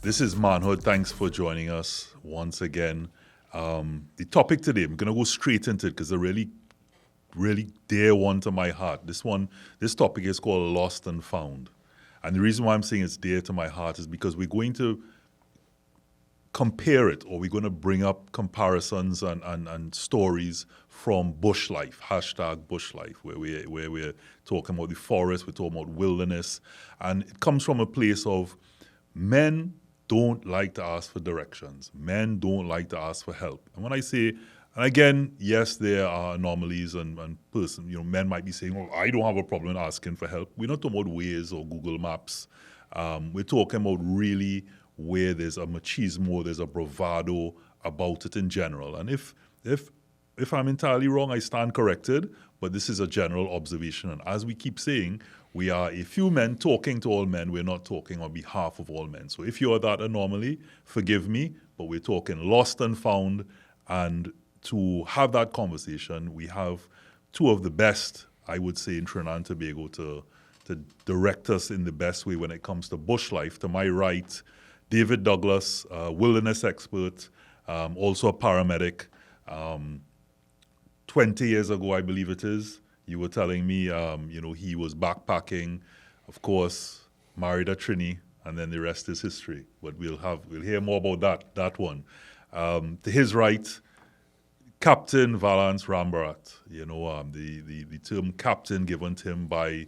This is Manhood. Thanks for joining us once again. The topic today, I'm going to go straight into it because I really dear one to my heart. This topic is called Lost and Found. And the reason why I'm saying it's dear to my heart is because we're going to compare it, or we're going to bring up comparisons and stories from bush life, hashtag bush life, where we're talking about the forest, we're talking about wilderness. And it comes from a place of men don't like to ask for directions. Men don't like to ask for help. And when I say, and again, yes, there are anomalies and men might be saying, oh, I don't have a problem asking for help. We're not talking about Waze or Google Maps. We're talking about really where there's a machismo, there's a bravado about it in general. And if I'm entirely wrong, I stand corrected, but this is a general observation. And as we keep saying, we are a few men talking to all men. We're not talking on behalf of all men. So if you're that anomaly, forgive me, but we're talking lost and found. And to have that conversation, we have two of the best, I would say, in Trinidad and Tobago to direct us in the best way when it comes to bush life. To my right, David Douglas, wilderness expert, also a paramedic. 20 years ago, I believe it is, you were telling me, he was backpacking, of course, married a Trini, and then the rest is history. But we'll hear more about that one. To his right, Captain Vallence Rambharat, the term captain given to him by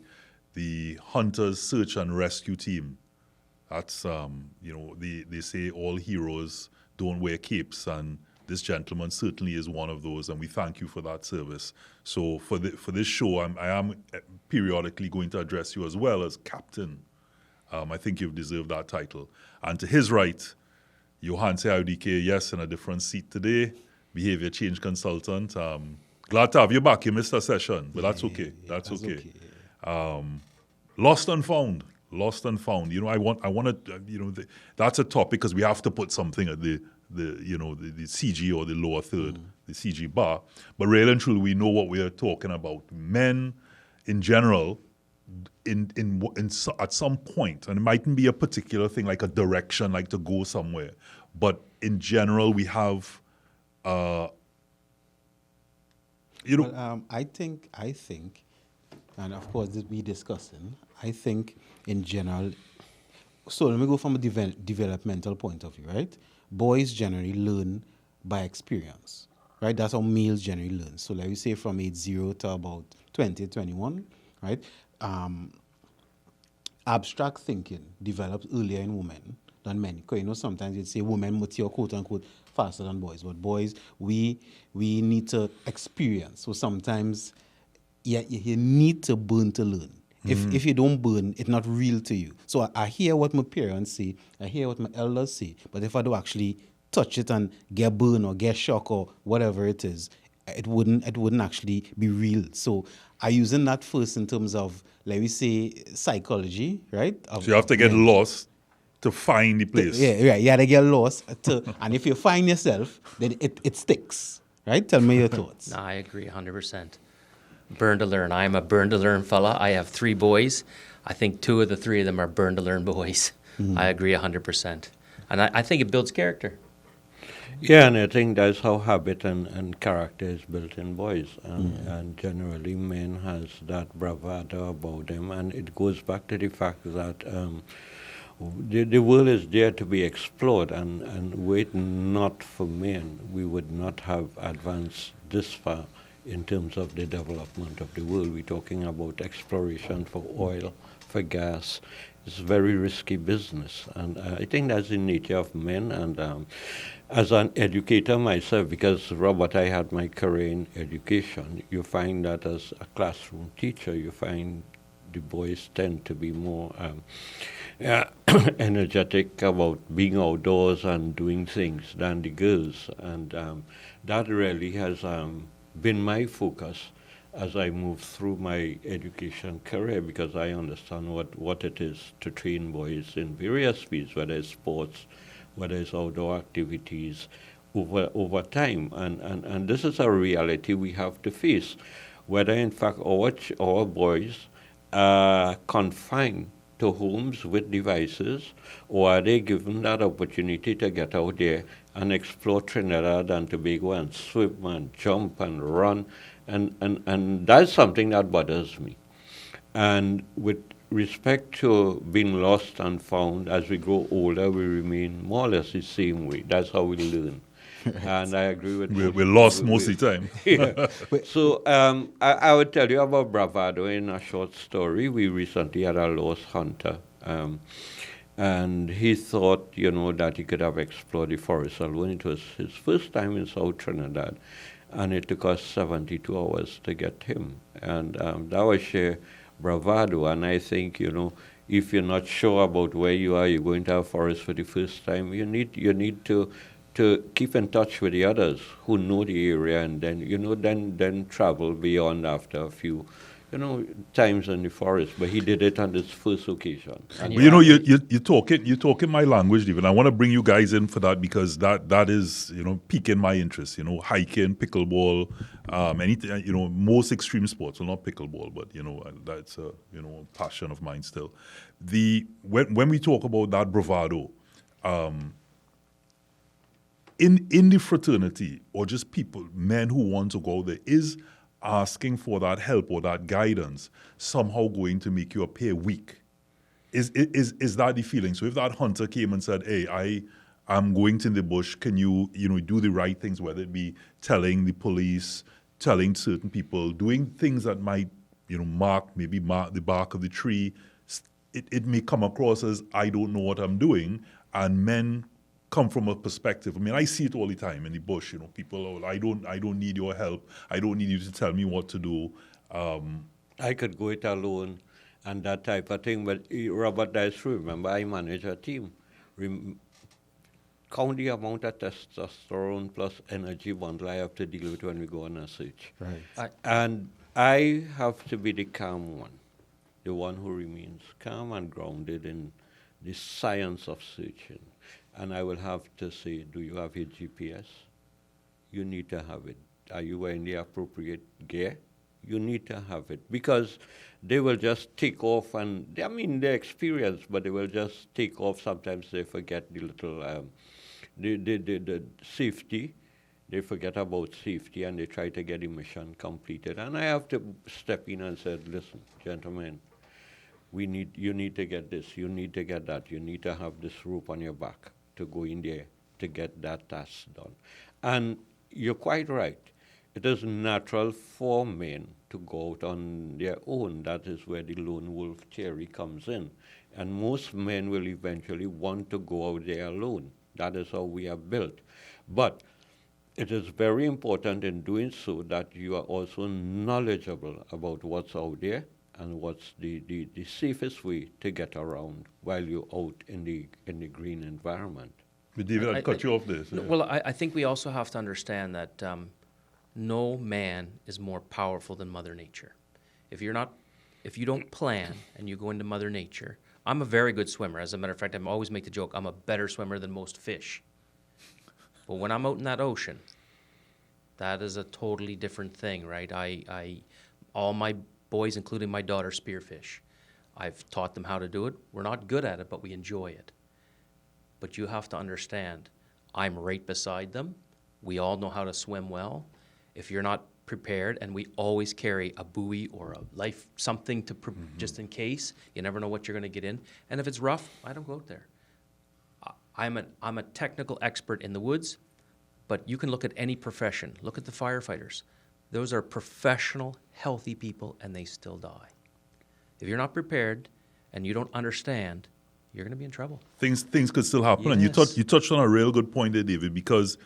the Hunters Search and Rescue Team. That's, they say all heroes don't wear capes, and this gentleman certainly is one of those, and we thank you for that service. So for this show, I am periodically going to address you as well as Captain. I think you've deserved that title. And to his right, Johan Sayudike, yes, in a different seat today, behavior change consultant. Glad to have you back. You missed a session, but that's okay. That's okay. Lost and found. Lost and found. I want to. That's a topic because we have to put something at the CG or the lower third, the CG bar. But really and truly, we know what we are talking about. Men, in general, at some point, and it mightn't be a particular thing like a direction, like to go somewhere, but in general, we have. I think, and of course, this we discussing. I think, in general. So let me go from a developmental point of view, right? Boys generally learn by experience, right? That's how males generally learn. So like we say from age 0 to about 20, 21, right? Abstract thinking develops earlier in women than men. Because, sometimes you'd say women mature, quote unquote, faster than boys. But boys, we need to experience. So sometimes you need to burn to learn. If you don't burn, it's not real to you. So I hear what my parents say, I hear what my elders say, but if I don't actually touch it and get burned or get shock or whatever it is, it wouldn't actually be real. So I'm using that first in terms of, let me say, psychology, right? So you have to get lost to find the place. Yeah, you have to get lost. And if you find yourself, then it sticks, right? Tell me your thoughts. No, I agree 100%. Burn to learn. I'm a burn to learn fella. I have 3 boys. I think 2 of the 3 of them are burn to learn boys. I agree 100%. And I think it builds character. Yeah, and I think that's how habit and character is built in boys. And generally, men has that bravado about them. And it goes back to the fact that the world is there to be explored. And were it not for men, we would not have advanced this far in terms of the development of the world. We're talking about exploration for oil, for gas. It's a very risky business. And I think that's the nature of men. And as an educator myself, because, Robert, I had my career in education, you find that as a classroom teacher, you find the boys tend to be more energetic about being outdoors and doing things than the girls. And that really has been my focus as I move through my education career, because I understand what it is to train boys in various fields, whether it's sports, whether it's outdoor activities, over time. And this is a reality we have to face, whether in fact our boys are confined to homes with devices, or are they given that opportunity to get out there and explore Trinidad and Tobago and swim and jump and run? And that's something that bothers me. And with respect to being lost and found, as we grow older, we remain more or less the same way. That's how we learn. And I agree with We're lost most of the time. yeah. So I would tell you about Bravado in a short story. We recently had a lost hunter. And he thought, that he could have explored the forest alone. It was his first time in South Trinidad. And it took us 72 hours to get him. And that was sheer bravado. And I think, if you're not sure about where you are, you're going to a forest for the first time, you need to keep in touch with the others who know the area, and then, then travel beyond after a few, times in the forest. But he did it on this first occasion. And But you're talking my language, even. I want to bring you guys in for that because that is piquing my interest. Hiking, pickleball, anything. Most extreme sports. Well, not pickleball, but that's a passion of mine still. When we talk about that bravado, in the fraternity or just people, men who want to go there, is asking for that help or that guidance somehow going to make you appear weak? Is that the feeling? So if that hunter came and said, "Hey, I'm going to the bush, can you do the right things, whether it be telling the police, telling certain people, doing things that might mark the bark of the tree," it may come across as, I don't know what I'm doing, and men come from a perspective. I mean, I see it all the time in the bush. People, I don't need your help. I don't need you to tell me what to do. I could go it alone and that type of thing. But Robert, that's true. Remember, I manage a team. Count the amount of testosterone plus energy bundle I have to deal with when we go on a search. Right. And I have to be the calm one, the one who remains calm and grounded in the science of searching. And I will have to say, do you have your GPS? You need to have it. Are you wearing the appropriate gear? You need to have it. Because they will just take off, and they're experienced, but they will just take off. Sometimes they forget the little, the safety. They forget about safety, and they try to get the mission completed. And I have to step in and say, listen, gentlemen, you need to get this, you need to get that, you need to have this rope on your back to go in there to get that task done. And you're quite right. It is natural for men to go out on their own. That is where the lone wolf theory comes in. And most men will eventually want to go out there alone. That is how we are built. But it is very important in doing so that you are also knowledgeable about what's out there and what's the safest way to get around while you're out in the green environment. But David, I'd cut you off this. Well, I think we also have to understand that no man is more powerful than Mother Nature. If you don't plan and you go into Mother Nature, I'm a very good swimmer. As a matter of fact, I always make the joke, I'm a better swimmer than most fish. But when I'm out in that ocean, that is a totally different thing, right? All my boys, including my daughter, spearfish. I've taught them how to do it. We're not good at it, but we enjoy it. But you have to understand, I'm right beside them. We all know how to swim well. If you're not prepared, and we always carry a buoy or a life, something to just in case. You never know what you're going to get in. And if it's rough, I don't go out there. I'm a technical expert in the woods, but you can look at any profession. Look at the firefighters. Those are professional, healthy people, and they still die. If you're not prepared and you don't understand, you're going to be in trouble. Things could still happen. Yes. And you touched on a real good point there, David, because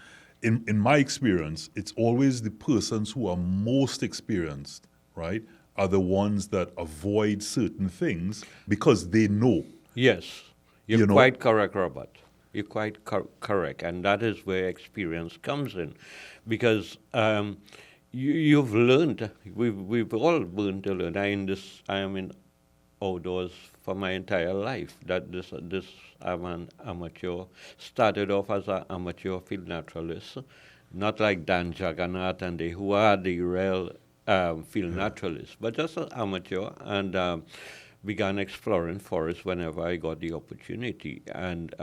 in my experience, it's always the persons who are most experienced, right, are the ones that avoid certain things because they know. Yes, you're quite correct, Robert. You're quite correct, and that is where experience comes in, because you've learned. We've all learned to learn. I am in outdoors for my entire life. I'm an amateur. Started off as an amateur field naturalist, not like Dan Jagannath and they who are the real field naturalists, but just an amateur. And began exploring forests whenever I got the opportunity. And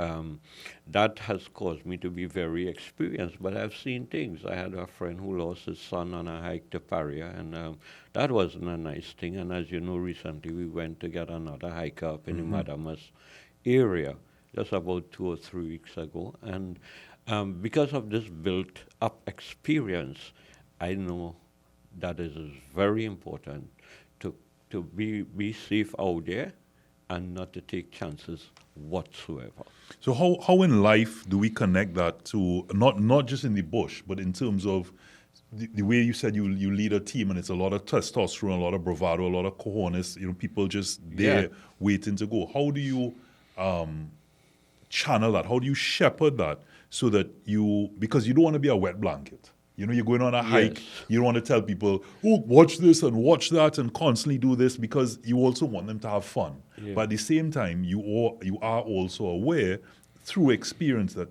that has caused me to be very experienced. But I've seen things. I had a friend who lost his son on a hike to Paria, and that wasn't a nice thing. And as you know, recently we went to get another hike up in the Madamas area just about 2 or 3 weeks ago. And because of this built-up experience, I know that it is very important to be safe out there and not to take chances whatsoever. So how in life do we connect that to not just in the bush, but in terms of the way you said you lead a team and it's a lot of testosterone, a lot of bravado, a lot of cojones, people just there waiting to go. How do you channel that? How do you shepherd that so that because you don't want to be a wet blanket. You're going on a hike. You don't want to tell people, oh, watch this and watch that and constantly do this, because you also want them to have fun. Yeah. But at the same time, you are also aware through experience that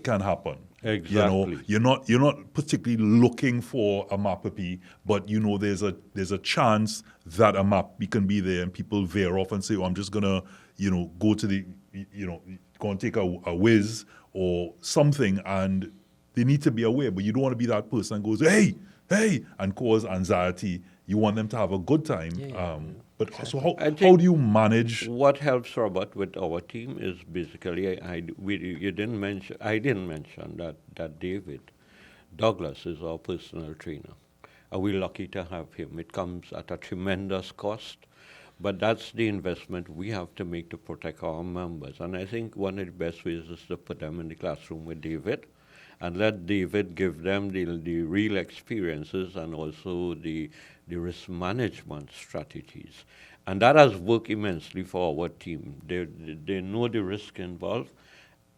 can happen. Exactly. You're not particularly looking for a mappy, but there's a chance that a mappy can be there and people veer off and say, oh, I'm just gonna go to the go and take a whiz or something, and they need to be aware, but you don't want to be that person that goes, hey, and cause anxiety. You want them to have a good time. But exactly. So how do you manage? What helps, Robert, with our team is basically, I didn't mention that David Douglas is our personal trainer. And we're lucky to have him. It comes at a tremendous cost, but that's the investment we have to make to protect our members. And I think one of the best ways is to put them in the classroom with David, and let David give them the real experiences and also the risk management strategies. And that has worked immensely for our team. They know the risk involved.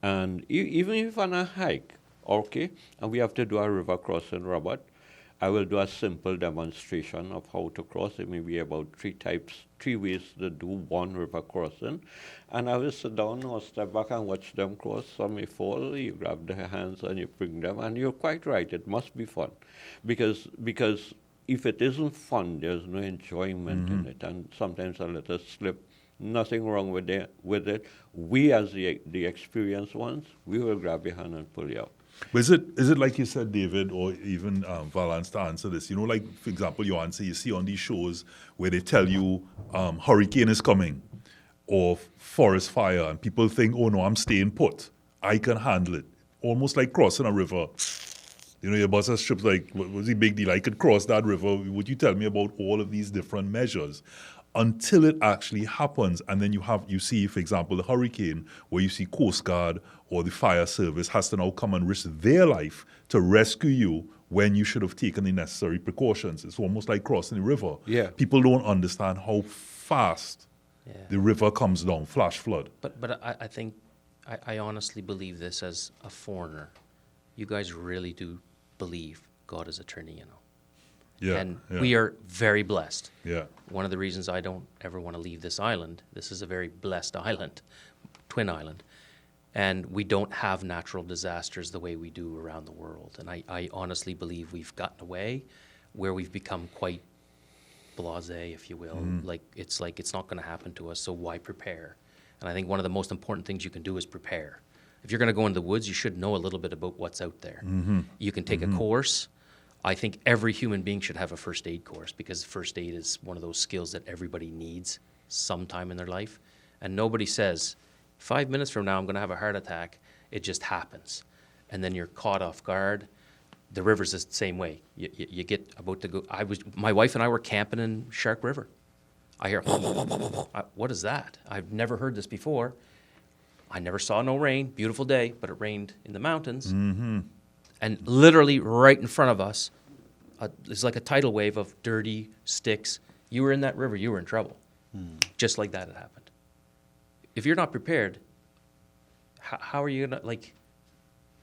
And even if on a hike, okay, and we have to do a river crossing, Robert, I will do a simple demonstration of how to cross. It may be about 3 ways to do one river crossing. And I will sit down or step back and watch them cross. Some may fall, you grab their hands and you bring them. And you're quite right, it must be fun. Because if it isn't fun, there's no enjoyment in it. And sometimes a little slip, nothing wrong with it. We as the experienced ones, we will grab your hand and pull you out. But is it like you said, David, or even Vallence, to answer this? Like, for example, your answer, you see on these shows where they tell you hurricane is coming or forest fire, and people think, oh no, I'm staying put. I can handle it. Almost like crossing a river. Your boss has trips like, what was the big deal? I could cross that river. Would you tell me about all of these different measures? Until it actually happens, and then you see, for example, the hurricane, where you see Coast Guard or the fire service has to now come and risk their life to rescue you when you should have taken the necessary precautions. It's almost like crossing the river. Yeah. People don't understand how fast the river comes down, flash flood. But I think, I honestly believe this as a foreigner. You guys really do believe God is eternal, we are very blessed. Yeah. One of the reasons I don't ever want to leave this island, this is a very blessed island, twin island, and we don't have natural disasters the way we do around the world. And I honestly believe we've gotten away where we've become quite blasé, if you will. It's not going to happen to us, so why prepare? And I think one of the most important things you can do is prepare. If you're going to go into the woods, you should know a little bit about what's out there. You can take a course. I think every human being should have a first aid course, because first aid is one of those skills that everybody needs sometime in their life. And nobody says, 5 minutes from now, I'm going to have a heart attack. It just happens. And then you're caught off guard. The river's the same way. You get about to go. My wife and I were camping in Shark River. I hear, what is that? I've never heard this before. I never saw no rain. Beautiful day, but it rained in the mountains. And literally right in front of us, it's like a tidal wave of dirty sticks. You were in that river, you were in trouble. Just like that, it happened. If you're not prepared, how are you gonna,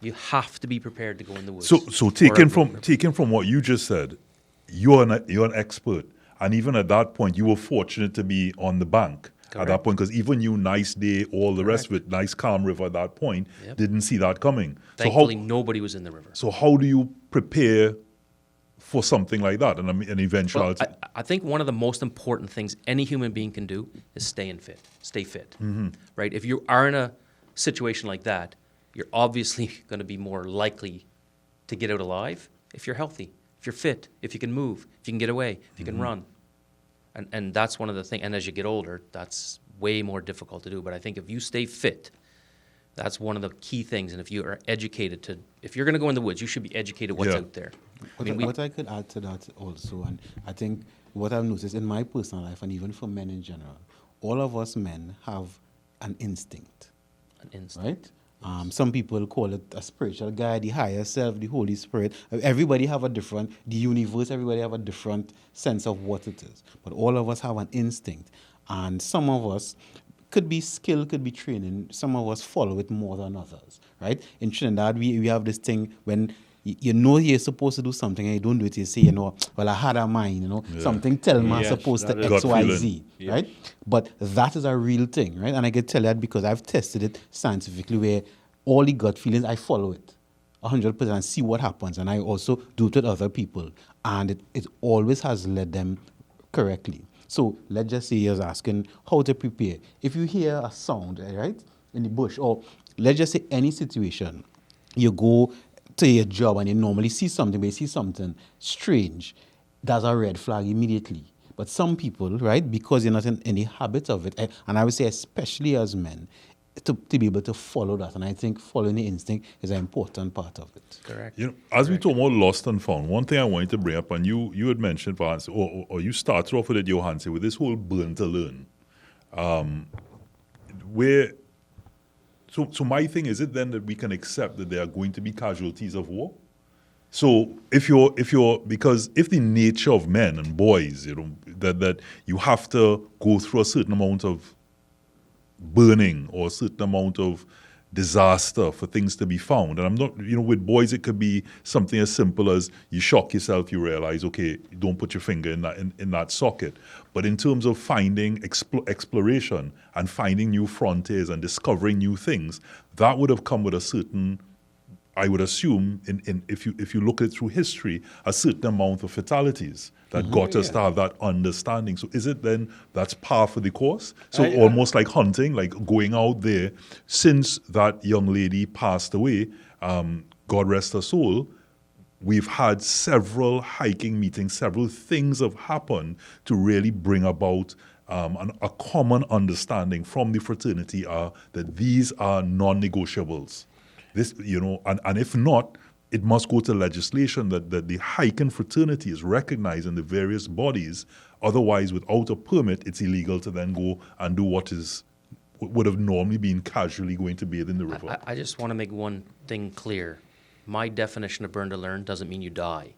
you have to be prepared to go in the woods. So taken from what you just said, you're an expert, and even at that point, you were fortunate to be on the bank. Correct. At that point, because even you, nice day, all the rest of it, nice calm river at that point, didn't see that coming. Thankfully, nobody was in the river. So how do you prepare for something like that, and an Well, eventuality. I think one of the most important things any human being can do is stay fit, right? If you are in a situation like that, you're obviously going to be more likely to get out alive if you're healthy, if you're fit, if you can move, if you can get away, if you can run. And that's one of the things. And as you get older, that's way more difficult to do. But I think if you stay fit, that's one of the key things. And if you are educated if you're going to go in the woods, you should be educated what's Yeah. out there. What I could add to that also, and I think what I've noticed in my personal life, and even for men in general, all of us men have an instinct, An instinct. right? Some people call it a spiritual guide, the higher self, the Holy Spirit. Everybody have a different, the universe, everybody have a different sense of what it is. But all of us have an instinct. And some of us could be skill, could be training. Some of us follow it more than others, right? In Trinidad, we have this thing when you know you're supposed to do something and you don't do it, you say, well, I had a mind, something tell me I'm Yes, supposed to that is X, gut Y, feeling. Z, Yes. right? But that is a real thing, right? And I can tell that because I've tested it scientifically where all the gut feelings, I follow it 100% and see what happens. And I also do it with other people. And it always has led them correctly. So let's just say you're asking how to prepare. If you hear a sound, right, in the bush, or let's just say any situation, you go to your job and you normally see something, but you see something strange, that's a red flag immediately. But some people, right, because you're not in any habit of it, and I would say especially as men, to be able to follow that. And I think following the instinct is an important part of it. Correct. As we talk about lost and found, one thing I wanted to bring up, and you had mentioned, Vallence, or you started off with it, Johansi, with this whole burn to learn. So my thing, is it then that we can accept that there are going to be casualties of war? So because if the nature of men and boys, that you have to go through a certain amount of burning or a certain amount of disaster for things to be found. And I'm not, with boys, it could be something as simple as you shock yourself, you realize, okay, don't put your finger in that socket. But in terms of finding exploration and finding new frontiers and discovering new things, that would have come with a certain, I would assume, if you look at it through history, a certain amount of fatalities that got us to have that understanding. So is it then that's par for the course? So almost like hunting, like going out there. Since that young lady passed away, God rest her soul, we've had several hiking meetings, several things have happened to really bring about a common understanding from the fraternity that these are non-negotiables. This, and if not, it must go to legislation that the hiking fraternity is recognized in the various bodies. Otherwise, without a permit, it's illegal to then go and do what would have normally been casually going to bathe in the river. I just want to make one thing clear. My definition of burn to learn doesn't mean you die,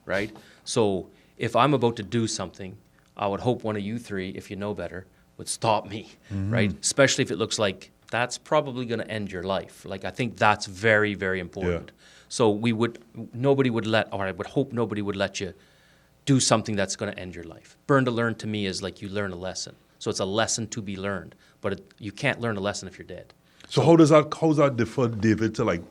right? So if I'm about to do something, I would hope one of you three, if you know better, would stop me, right? Especially if it looks like that's probably going to end your life. Like, I think that's very, very important. Yeah. So I would hope nobody would let you do something that's going to end your life. Burn to learn to me is like you learn a lesson. So it's a lesson to be learned, but you can't learn a lesson if you're dead. So how does that differ, David, to like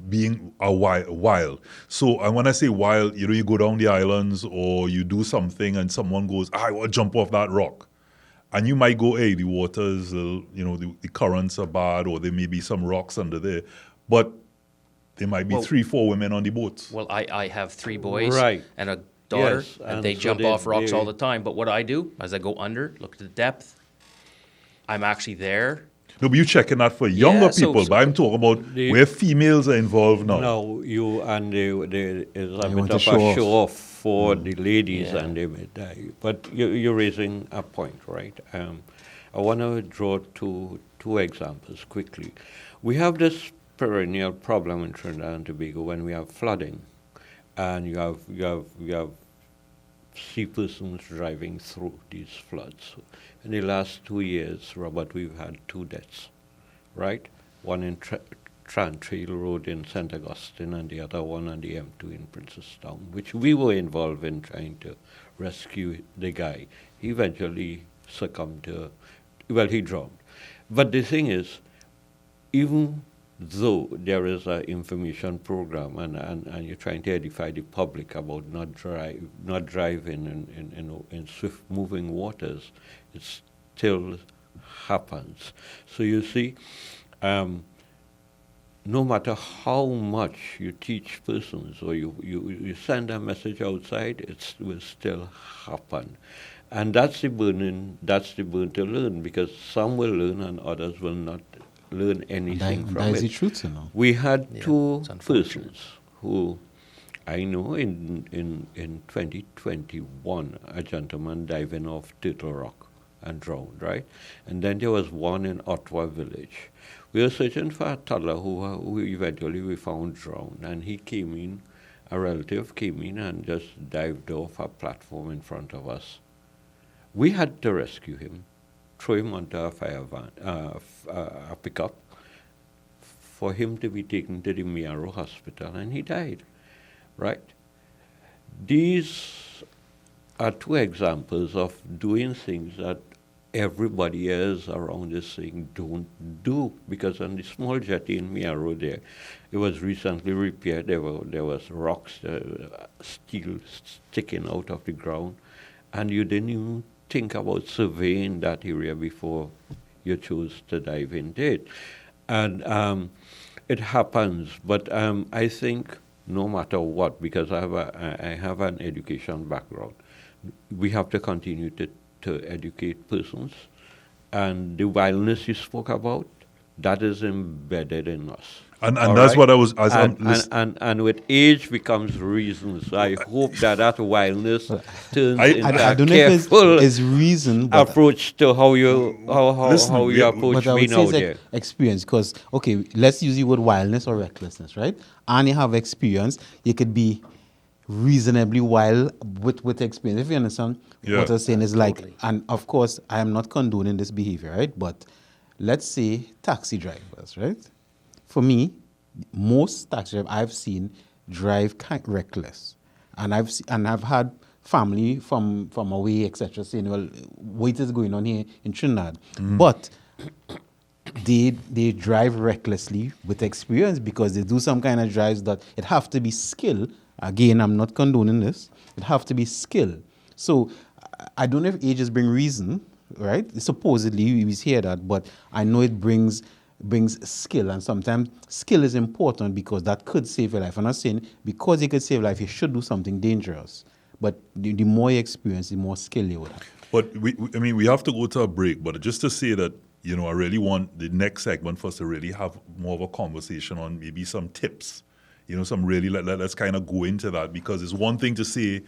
being a wild? So and when I say wild, you go down the islands or you do something and someone goes, I want to jump off that rock. And you might go, hey, the waters, the currents are bad, or there may be some rocks under there. But there might be 3-4 women on the boat. Well, I have 3 boys Right. and a daughter, Yes, and and they so jump they- off rocks they- all the time. But what I do, as I go under, look at the depth, I'm actually there. No, but you're checking that for younger so- people, but I'm talking about where females are involved now. No, there is a want bit to of show a off. show off for the ladies, Yeah. and they may die. But you're raising a point, right? I want to draw two examples quickly. We have this perennial problem in Trinidad and Tobago when we have flooding, and you have sea persons driving through these floods. In the last 2 years, Robert, we've had 2 deaths, right? One in Trantrail Road in St. Augustine, and the other one on the M2 in Princestown, which we were involved in trying to rescue the guy. He eventually succumbed to, he drowned. But the thing is, even though there is an information program and you're trying to edify the public about not driving in swift moving waters, it still happens. So you see, no matter how much you teach persons or you send a message outside, it will still happen. And that's the burden to learn, because some will learn and others will not learn anything from that is it. the truth, you know. We had two it's unfortunate. persons who I know in 2021, a gentleman diving off Turtle Rock and drowned, right? And then there was one in Ottawa Village. We were searching for a toddler who eventually we found drowned, and he came in, a relative came in and just dived off a platform in front of us. We had to rescue him, throw him onto a fire van, a pickup, for him to be taken to the Miaro Hospital, and he died, right? These are two examples of doing things that everybody else around is saying don't do, because on the small jetty in Miaro there, it was recently repaired. There was rocks, steel sticking out of the ground, and you didn't even think about surveying that area before you chose to dive into it. And it happens, but I think no matter what, because I have an education background, we have to continue to educate persons. And the wildness you spoke about, that is embedded in us. And that's what I was... And with age becomes reason. So I hope that wildness turns into I don't know careful if it's reason, but approach to how you approach but I would being say out it's there. experience, because, okay, let's use the word wildness or recklessness, right? And you have experience, you could be reasonably wild with experience. If you understand what I'm saying, is like, Totally. and of course, I am not condoning this behavior, right? But let's say taxi drivers, right? For me, most taxi drivers I've seen drive reckless, and I've had family from away, etc., saying, well, what is going on here in Trinidad? But they drive recklessly with experience, because they do some kind of drives that it have to be skill. Again, I'm not condoning this. It have to be skill. So I don't know if ages bring reason, right? Supposedly we hear that, but I know it brings skill, and sometimes skill is important because that could save your life. I'm not saying because it could save life, you should do something dangerous. But the more you experience, the more skill you would have. But we have to go to a break. But just to say that, I really want the next segment for us to really have more of a conversation on maybe some tips. Some really, let's kind of go into that, because it's one thing to say,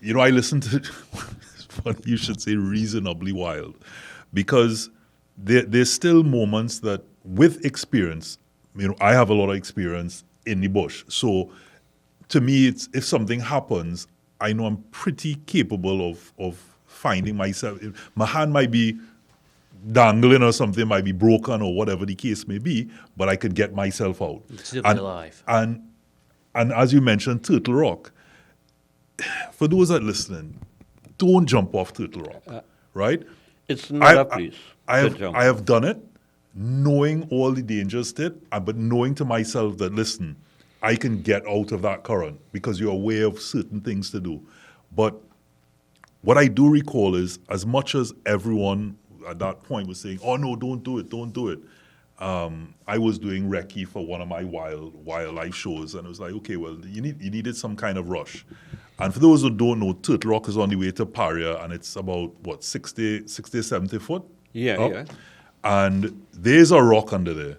I listen to, it's funny you should say reasonably wild, because there's still moments that with experience, I have a lot of experience in the bush. So to me, it's, if something happens, I know I'm pretty capable of finding myself. My hand might be dangling or something, might be broken or whatever the case may be, but I could get myself out. Still be alive. And as you mentioned, Turtle Rock, for those that are listening, don't jump off Turtle Rock, right? It's not a place I to jump. have done it, knowing all the dangers to it, but knowing to myself that, listen, I can get out of that current, because you're aware of certain things to do. But what I do recall is, as much as everyone at that point was saying, oh no, don't do it. I was doing recce for one of my wildlife shows, and it was like, okay, well, you needed some kind of rush. And for those who don't know, Turtle Rock is on the way to Paria, and it's about, 60, 70 foot? Yeah, up? yeah. And there's a rock under there,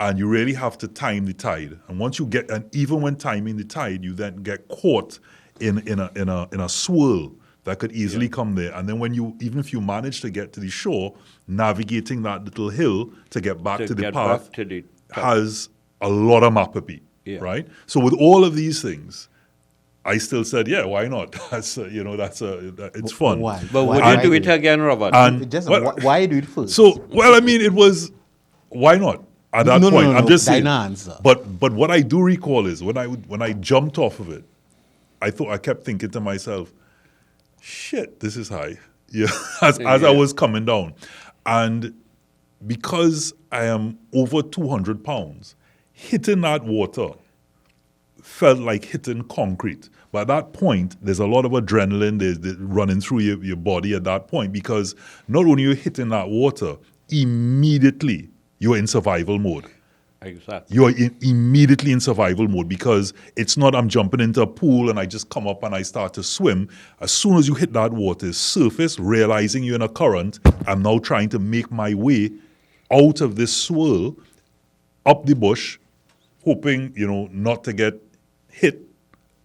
and you really have to time the tide. And once you get, and even when timing the tide, you then get caught in a swirl that could easily come there. And then even if you manage to get to the shore, navigating that little hill to get back to the path has a lot of mapapi, right? So with all of these things, I still said, yeah, why not? It's fun. Why? But would you do it again, Robert? Why do it first? So, it was, why not? At that point, I'm just saying. Answer. But what I do recall is when I jumped off of it, I kept thinking to myself, shit, this is high. Yeah, as I was coming down. And because I am over 200 pounds, hitting that water felt like hitting concrete. But at that point, there's a lot of adrenaline there's running through your body at that point, because not only you're hitting that water, immediately you're in survival mode. Exactly. You're immediately in survival mode, because it's not I'm jumping into a pool and I just come up and I start to swim. As soon as you hit that water's surface, realizing you're in a current, I'm now trying to make my way out of this swirl, up the bush, hoping, not to get hit,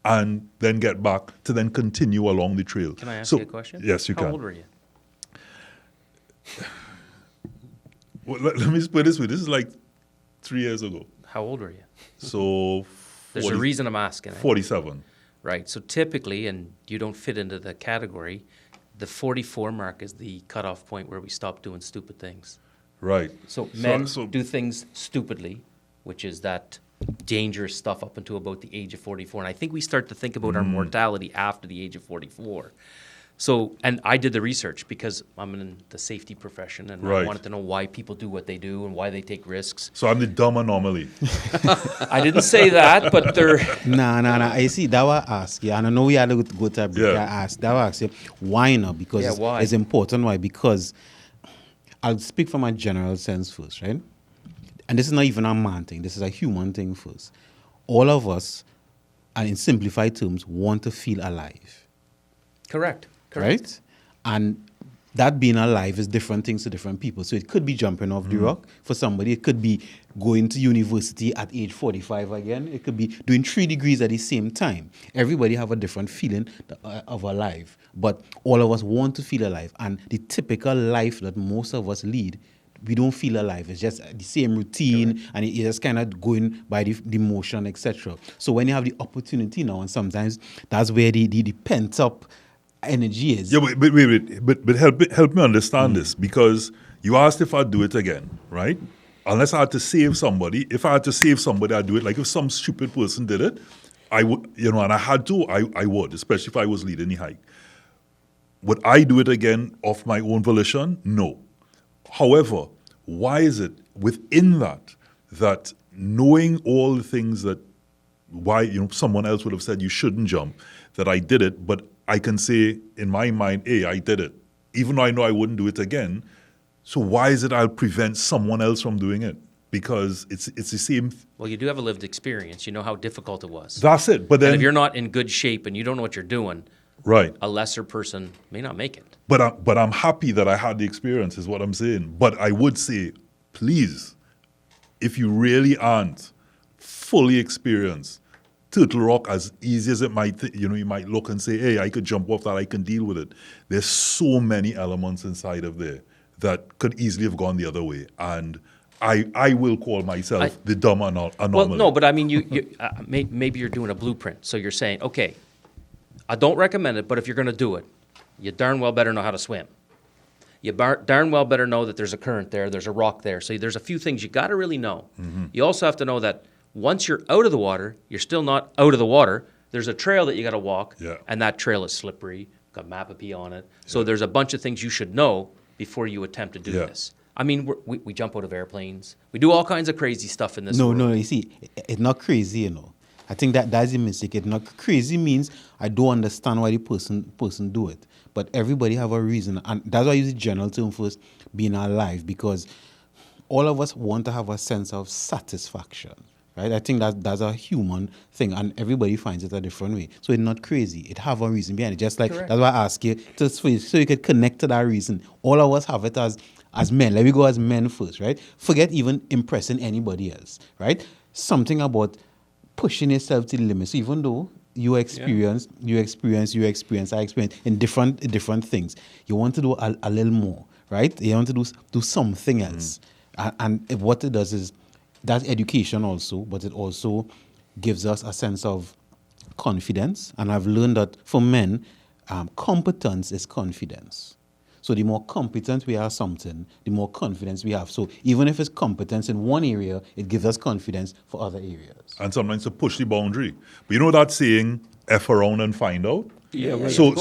and then get back to then continue along the trail. Can I ask you a question? Yes, you How can. How old were you? Well, let me just put it this way. This is like 3 years ago. How old were you? So There's a reason I'm asking. 47. Right. So typically, and you don't fit into the category, the 44 mark is the cutoff point where we stop doing stupid things. Right. So men so- do things stupidly, which is that dangerous stuff up until about the age of 44. And I think we start to think about our mortality after the age of 44. So, and I did the research because I'm in the safety profession, and I Right. wanted to know why people do what they do and why they take risks. So I'm the dumb anomaly. I didn't say that, but they're... Nah. I see. That was ask you, and I know we had to go to a break. Yeah. I asked. That was ask you why not? Because Yeah, why? it's important. Why? Because I'll speak from a general sense first, right? And this is not even a man thing. This is a human thing first. All of us, and in simplified terms, want to feel alive. Correct. Right? And that being alive is different things to different people. So it could be jumping off the rock for somebody. It could be going to university at age 45 again. It could be doing 3 degrees at the same time. Everybody have a different feeling of alive. But all of us want to feel alive. And the typical life that most of us lead, we don't feel alive. It's just the same routine, and it's just kind of going by the motion, etc. So when you have the opportunity now, and sometimes that's where the pent-up energy is. Yeah, but help me understand this, because you asked if I'd do it again, right? Unless I had to save somebody. If I had to save somebody, I'd do it. Like if some stupid person did it, I would, and I had to, I would, especially if I was leading the hike. Would I do it again of my own volition? No. However, why is it within that knowing all the things that why someone else would have said you shouldn't jump, that I did it, but I can say in my mind, hey, I did it, even though I know I wouldn't do it again. So why is it I'll prevent someone else from doing it? Because it's the same. Well, you do have a lived experience. You know how difficult it was. That's it. But then And if you're not in good shape and you don't know what you're doing, right. a lesser person may not make it. But I'm happy that I had the experience, is what I'm saying. But I would say, please, if you really aren't fully experienced, Turtle Rock, as easy as it might, you might look and say, hey, I could jump off that, I can deal with it. There's so many elements inside of there that could easily have gone the other way. And I will call myself the dumb anomaly. Well, no, but I mean, maybe you're doing a blueprint. So you're saying, okay, I don't recommend it, but if you're going to do it, you darn well better know how to swim. You darn well better know that there's a current there, there's a rock there. So there's a few things you got to really know. Mm-hmm. You also have to know that once you're out of the water, you're still not out of the water. There's a trail that you got to walk, and that trail is slippery, got Mapapee on it. So there's a bunch of things you should know before you attempt to do this. I mean, we jump out of airplanes. We do all kinds of crazy stuff in this world. No, you see, it's not crazy, I think that's a mistake. It's not crazy means I don't understand why the person do it. But everybody have a reason. And that's why I use the general term first, being alive, because all of us want to have a sense of satisfaction. Right? I think that's a human thing, and everybody finds it a different way. So it's not crazy. It have a reason behind it. Just like that's why I ask you so you can connect to that reason. All of us have it as men. Let me go as men first, right? Forget even impressing anybody else, right? Something about pushing yourself to the limit. So even though you experience I experience in different things, you want to do a little more, right? You want to do something else, and what it does is. That's education also, but it also gives us a sense of confidence. And I've learned that for men, competence is confidence. So the more competent we are something, the more confidence we have. So even if it's competence in one area, it gives us confidence for other areas. And sometimes to push the boundary. But you know that saying, F around and find out? Yeah, So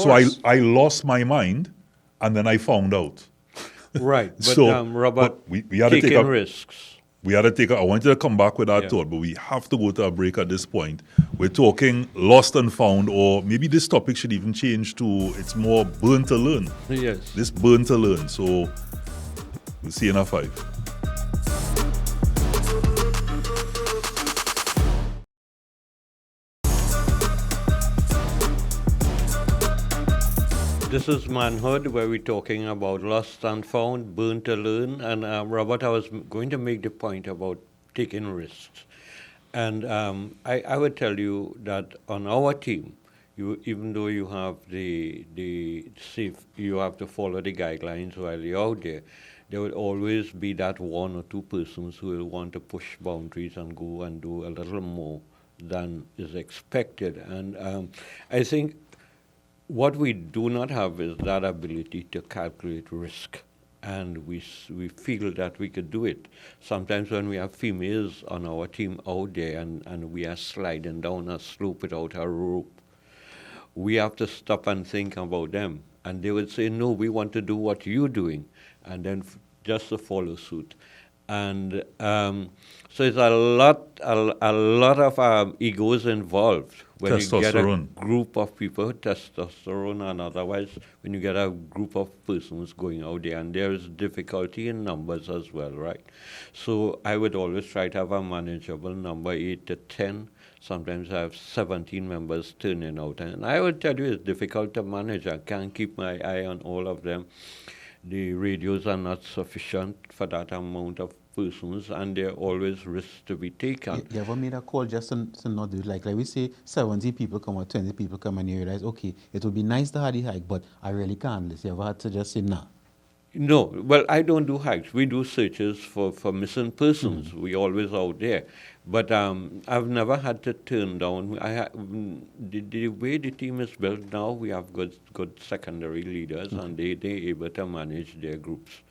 I lost my mind, and then I found out. Right, but So, Robert, but we had to take taking a risks. We had to take. I wanted to come back with that Yeah. thought, but we have to go to a break at this point. We're talking lost and found, or maybe this topic should even change to it's more burn to learn. Yes. This burn to learn. So we'll see you in a 5. This is Manhood, where we're talking about lost and found, burn to learn. And Robert, I was going to make the point about taking risks. And I would tell you that on our team, even though you have the safe, you have to follow the guidelines while you're out there will always be that 1 or 2 persons who will want to push boundaries and go and do a little more than is expected. And I think what we do not have is that ability to calculate risk, and we feel that we could do it. Sometimes when we have females on our team out there and we are sliding down a slope without a rope, we have to stop and think about them. And they would say, no, we want to do what you're doing, and then just to follow suit. And so it's a lot of egos involved when you get a Testosterone. group of people, testosterone, and otherwise when you get a group of persons going out there, and there is difficulty in numbers as well, right? So I would always try to have a manageable number, 8 to 10. Sometimes I have 17 members turning out, and I would tell you it's difficult to manage. I can't keep my eye on all of them. The radios are not sufficient for that amount of persons, and there are always risks to be taken. You ever made a call just to not do it? Like we say 70 people come or 20 people come, and you realize, okay, it would be nice to have the hike, but I really can't. You ever had to just say, nah? No, well, I don't do hikes. We do searches for missing persons. We always out there. But I've never had to turn down. The way the team is built now, we have good secondary leaders, and they're able to manage their groups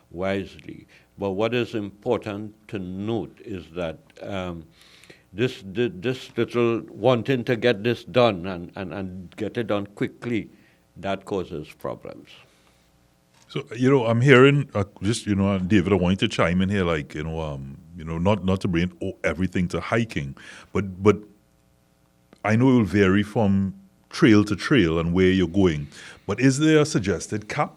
wisely. But what is important to note is that this little wanting to get this done and get it done quickly, that causes problems. So I'm hearing David, I want you to chime in here, like not to bring everything to hiking, but I know it will vary from trail to trail and where you're going. But is there a suggested cap?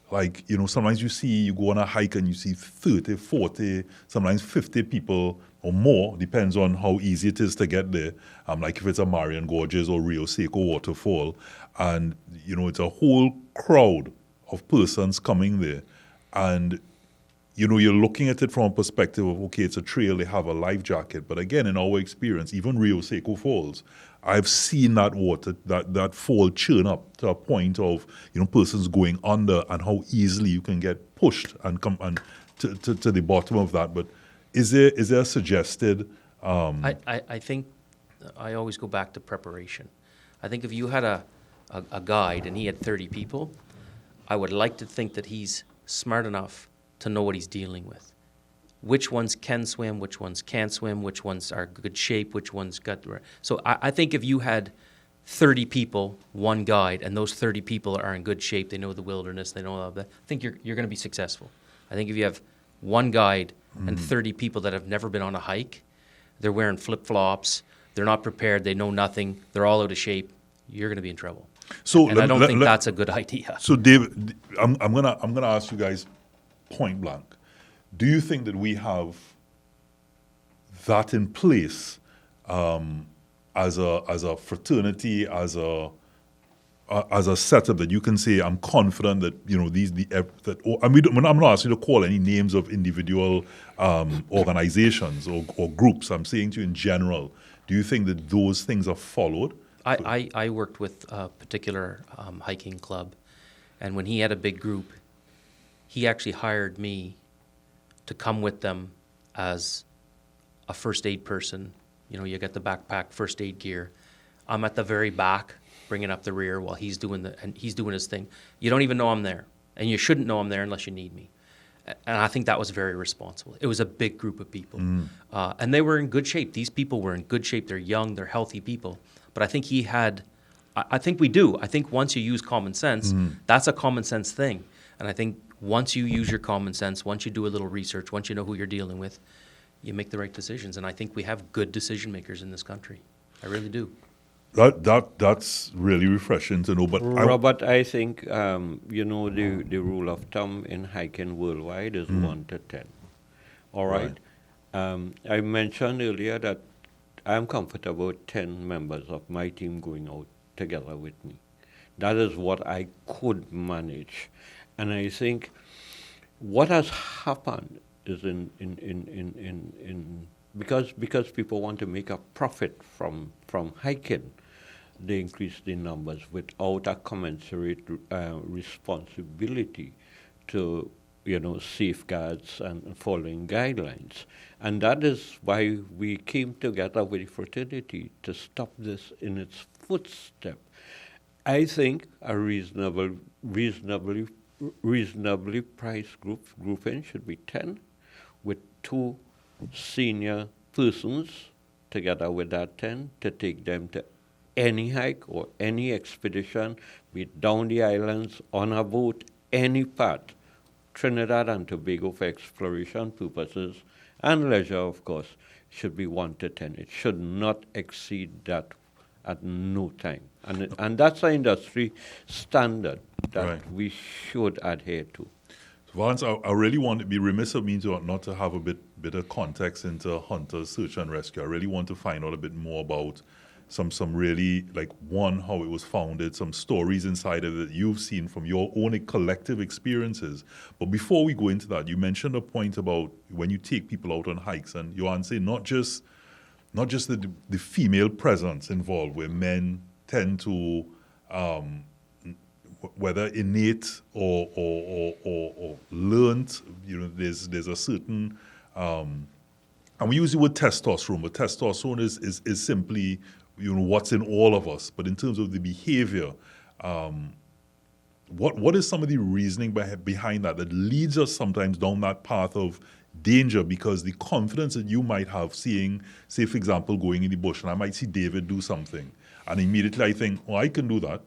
Like sometimes you go on a hike and you see 30, 40, sometimes 50 people or more, depends on how easy it is to get there. Like if it's a Marion Gorges or Rio Seco waterfall, and it's a whole crowd of persons coming there, and you're looking at it from a perspective of, okay, it's a trail, they have a life jacket, but again, in our experience, even Rio Seco Falls, I've seen that water, that fall churn up to a point of persons going under, and how easily you can get pushed and come and to the bottom of that. But is there a suggested? I think I always go back to preparation. I think if you had a guide and he had 30 people, I would like to think that he's smart enough to know what he's dealing with. Which ones can swim, which ones can't swim, which ones are good shape, which ones got... So I think if you had 30 people, one guide, and those 30 people are in good shape, they know the wilderness, they know all of that, I think you're going to be successful. I think if you have one guide and 30 people that have never been on a hike, they're wearing flip-flops, they're not prepared, they know nothing, they're all out of shape, you're going to be in trouble. So I don't think that's a good idea. So David, I'm gonna ask you guys point blank. Do you think that we have that in place as a fraternity, as a setup that you can say, I'm confident that I'm not asking you to call any names of individual organizations or groups. I'm saying to you in general. Do you think that those things are followed? I worked with a particular hiking club, and when he had a big group, he actually hired me to come with them as a first aid person. You get the backpack, first aid gear. I'm at the very back, bringing up the rear while he's doing his thing. You don't even know I'm there, and you shouldn't know I'm there unless you need me. And I think that was very responsible. It was a big group of people, and they were in good shape. These people were in good shape. They're young, they're healthy people. But I think I think we do. I think once you use common sense, that's a common sense thing. And I think once you use your common sense, once you do a little research, once you know who you're dealing with, you make the right decisions. And I think we have good decision makers in this country. I really do. That's really refreshing to know. But Robert, I think the rule of thumb in hiking worldwide is 1 to 10. All right. I mentioned earlier that I'm comfortable with 10 members of my team going out together with me. That is what I could manage, and I think what has happened is because people want to make a profit from hiking, they increase the numbers without a commensurate responsibility to safeguards and following guidelines. And that is why we came together with the fraternity to stop this in its footstep. I think a reasonably priced grouping should be 10, with 2 senior persons together with that 10 to take them to any hike or any expedition, be it down the islands, on a boat, any path, Trinidad and Tobago for exploration purposes and leisure, of course, should be 1 to 10. It should not exceed that at no time. And that's an industry standard that we should adhere to. Vallence, I really want to be remiss of me not to have a bit of context into Hunter's Search and Rescue. I really want to find out a bit more about some really, like, one, how it was founded, some stories inside of it that you've seen from your own collective experiences. But before we go into that, you mentioned a point about when you take people out on hikes, and you want to say not just the female presence involved, where men tend to, whether innate or learned, there's a certain, and we use the word testosterone, but testosterone is simply, what's in all of us. But in terms of the behavior, what is some of the reasoning behind that leads us sometimes down that path of danger? Because the confidence that you might have seeing, say, for example, going in the bush, and I might see David do something, and immediately I think, oh, I can do that.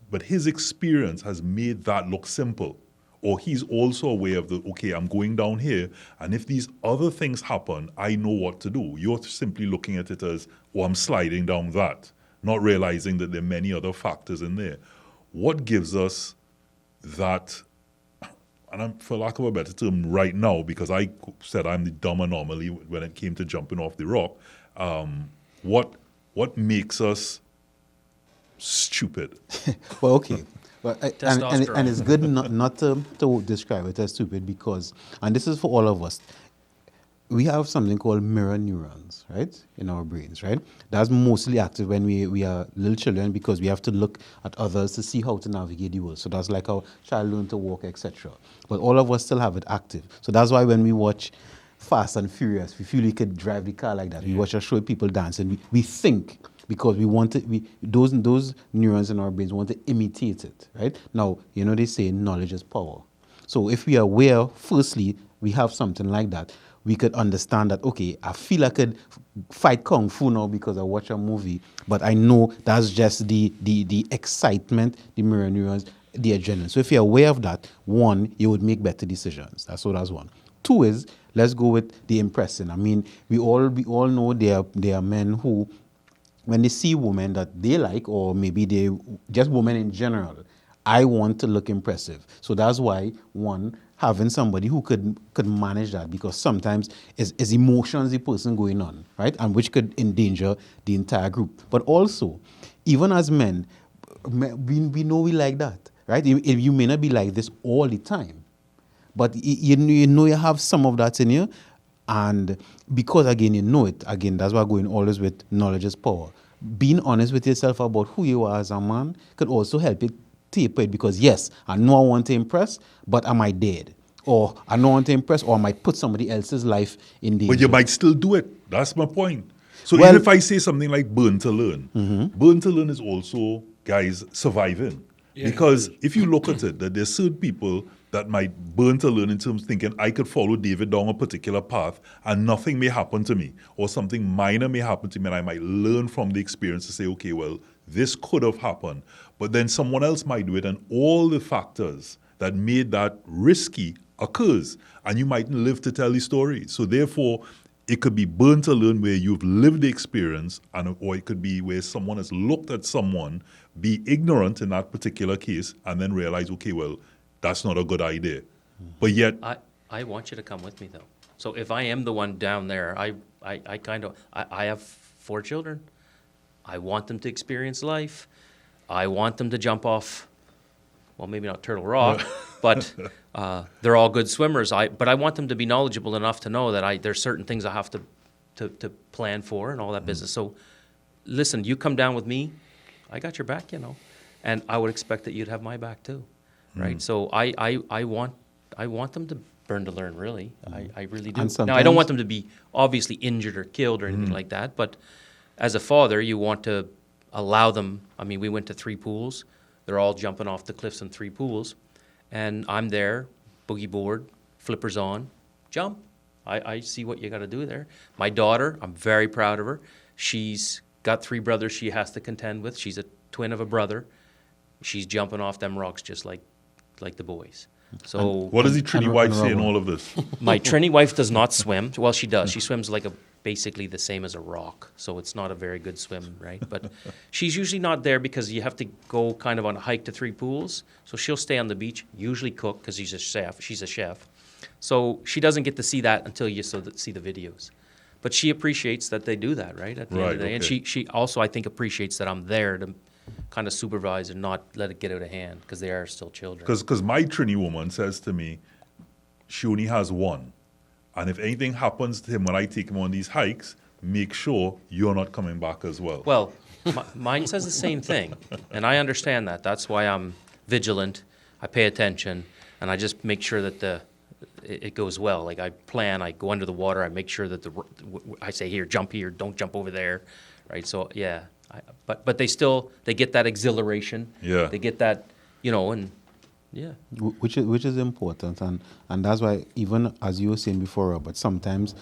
But his experience has made that look simple. Or he's also aware of okay, I'm going down here, and if these other things happen, I know what to do. You're simply looking at it as, oh, I'm sliding down that, not realizing that there are many other factors in there. What gives us that, and for lack of a better term, right now, because I said I'm the dumb anomaly when it came to jumping off the rock, what makes us stupid? Well, okay. Well, and it's good not to describe it as stupid, because, and this is for all of us, we have something called mirror neurons, right, in our brains, right? That's mostly active when we are little children, because we have to look at others to see how to navigate the world. So that's like how child learn to walk, etc. But all of us still have it active. So that's why when we watch Fast and Furious, we feel we could drive the car like that. We watch a show of people dancing. We think, because we want to, those neurons in our brains want to imitate it, right? Now, they say knowledge is power. So if we are aware, firstly, we have something like that, we could understand that, okay, I feel I could fight Kung Fu now because I watch a movie, but I know that's just the excitement, the mirror neurons, the adrenaline. So if you're aware of that, one, you would make better decisions. That's one. Two is, let's go with the impressing. I mean, we all know there are men who, when they see women that they like, or maybe they just women in general, I want to look impressive. So that's why, one, having somebody who could manage that, because sometimes it's emotions the person going on, right? And which could endanger the entire group. But also, even as men, we know we like that, right? You may not be like this all the time, but you have some of that in you. And because, again, you know it, again, that's why I'm going always with knowledge is power. Being honest with yourself about who you are as a man could also help you taper it, because, yes, I know I want to impress, but am I dead? Or I know I want to impress, or I might put somebody else's life in danger. But you might still do it. That's my point. So even if I say something like burn to learn, burn to learn is also, guys, surviving. Yeah. Because if you look at it, that there's certain people that might burn to learn in terms of thinking, I could follow David down a particular path and nothing may happen to me, or something minor may happen to me, and I might learn from the experience to say, okay, well, this could have happened. But then someone else might do it, and all the factors that made that risky occurs, and you mightn't live to tell the story. So therefore, it could be burn to learn where you've lived the experience, or it could be where someone has looked at someone, be ignorant in that particular case, and then realize, okay, well, that's not a good idea. But yet, I want you to come with me, though. So if I am the one down there, I have 4 children. I want them to experience life. I want them to jump off, well, maybe not Turtle Rock, but they're all good swimmers. But I want them to be knowledgeable enough to know that there's certain things I have to plan for and all that business. So listen, you come down with me, I got your back, and I would expect that you'd have my back too, right? So I want them to burn to learn, really. I really do. Now, I don't want them to be obviously injured or killed or anything like that, but as a father, you want to allow them. I mean, we went to 3 pools. They're all jumping off the cliffs in 3 pools. And I'm there, boogie board, flippers on, jump. I see what you got to do there. My daughter, I'm very proud of her. She's got 3 brothers she has to contend with. She's a twin of a brother. She's jumping off them rocks just like the boys. So what does the Trini wife say in all of this? my Trini wife does not swim. Well, she does. She swims like basically the same as a rock. So it's not a very good swim, right? But she's usually not there because you have to go kind of on a hike to 3 pools. So she'll stay on the beach, usually cook because she's a chef. She's a chef. So she doesn't get to see that until you see the videos. But she appreciates that they do that, right? At the end of the day. Okay. And she also, I think, appreciates that I'm there to kind of supervise and not let it get out of hand because they are still children. Because my Trini woman says to me, she only has 1. And if anything happens to him when I take him on these hikes, make sure you're not coming back as well. Well, mine says the same thing, and I understand that. That's why I'm vigilant. I pay attention, and I just make sure that it goes well. Like I plan, I go under the water, I make sure that I say here, jump here, don't jump over there, right? So yeah, but they get that exhilaration. Yeah. They get that, and yeah. Which is important, and that's why, even as you were saying before, Robert, sometimes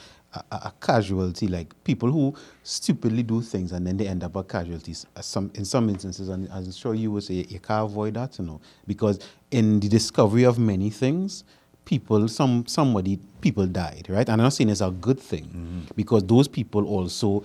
a casualty, like people who stupidly do things and then they end up as casualties. In some instances, and I'm sure you would say, you can't avoid that, because in the discovery of many things, people died, right? And I'm not saying it's a good thing, because those people also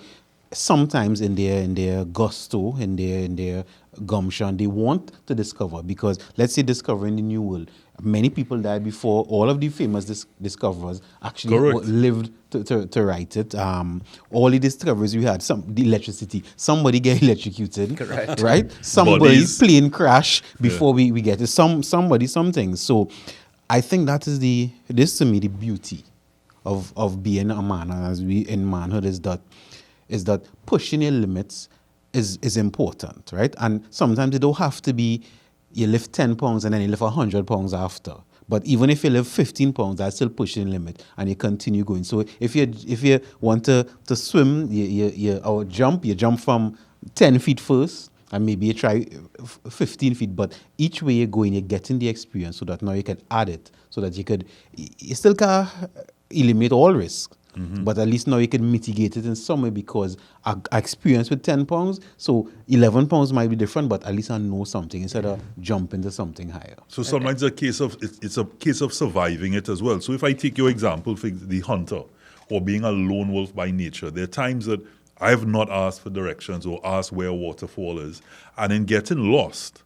sometimes in their gusto, in their gumption, they want to discover, because let's say discovering the new world, many people died before all of the famous discoverers actually lived to write it. All the discoveries we had, the electricity, somebody get electrocuted, correct, right? Somebody's plane crash before we get it. Somebody, something. So I think that is this to me the beauty of being a man, and as we in manhood is that pushing your limits is important, right? And sometimes it don't have to be you lift 10 pounds and then you lift 100 pounds after. But even if you lift 15 pounds, that's still pushing the limit, and you continue going. So if you want to swim, or jump, you jump from 10 feet first, and maybe you try 15 feet. But each way you're going, you're getting the experience, so that now you can add it, so that you still can eliminate all risk. But at least now you can mitigate it in some way, because I experienced with 10 pounds, so 11 pounds might be different, but at least I know something instead of jumping to something higher. So sometimes it's a case of surviving it as well. So if I take your example for the hunter, or being a lone wolf by nature, there are times that I have not asked for directions or asked where a waterfall is, and in getting lost,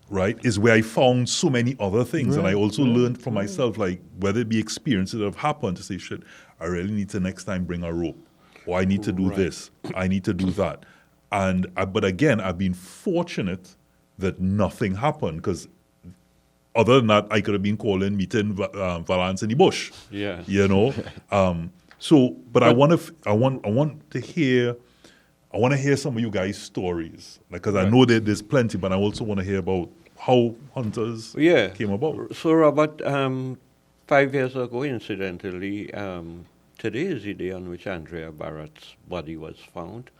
right, is where I found so many other things. And I also learned from myself, like, whether it be experiences that have happened, to say, shit, I really need to next time bring a rope, or I need to do this, I need to do that. But again, I've been fortunate that nothing happened, because other than that, I could have been calling meeting Vallence in the bush. Yeah. But I want to hear some of you guys' stories, because I know that there's plenty, but I also want to hear about how hunters came about. So, Robert, 5 years ago, incidentally, today is the day on which Andrea Barrett's body was found.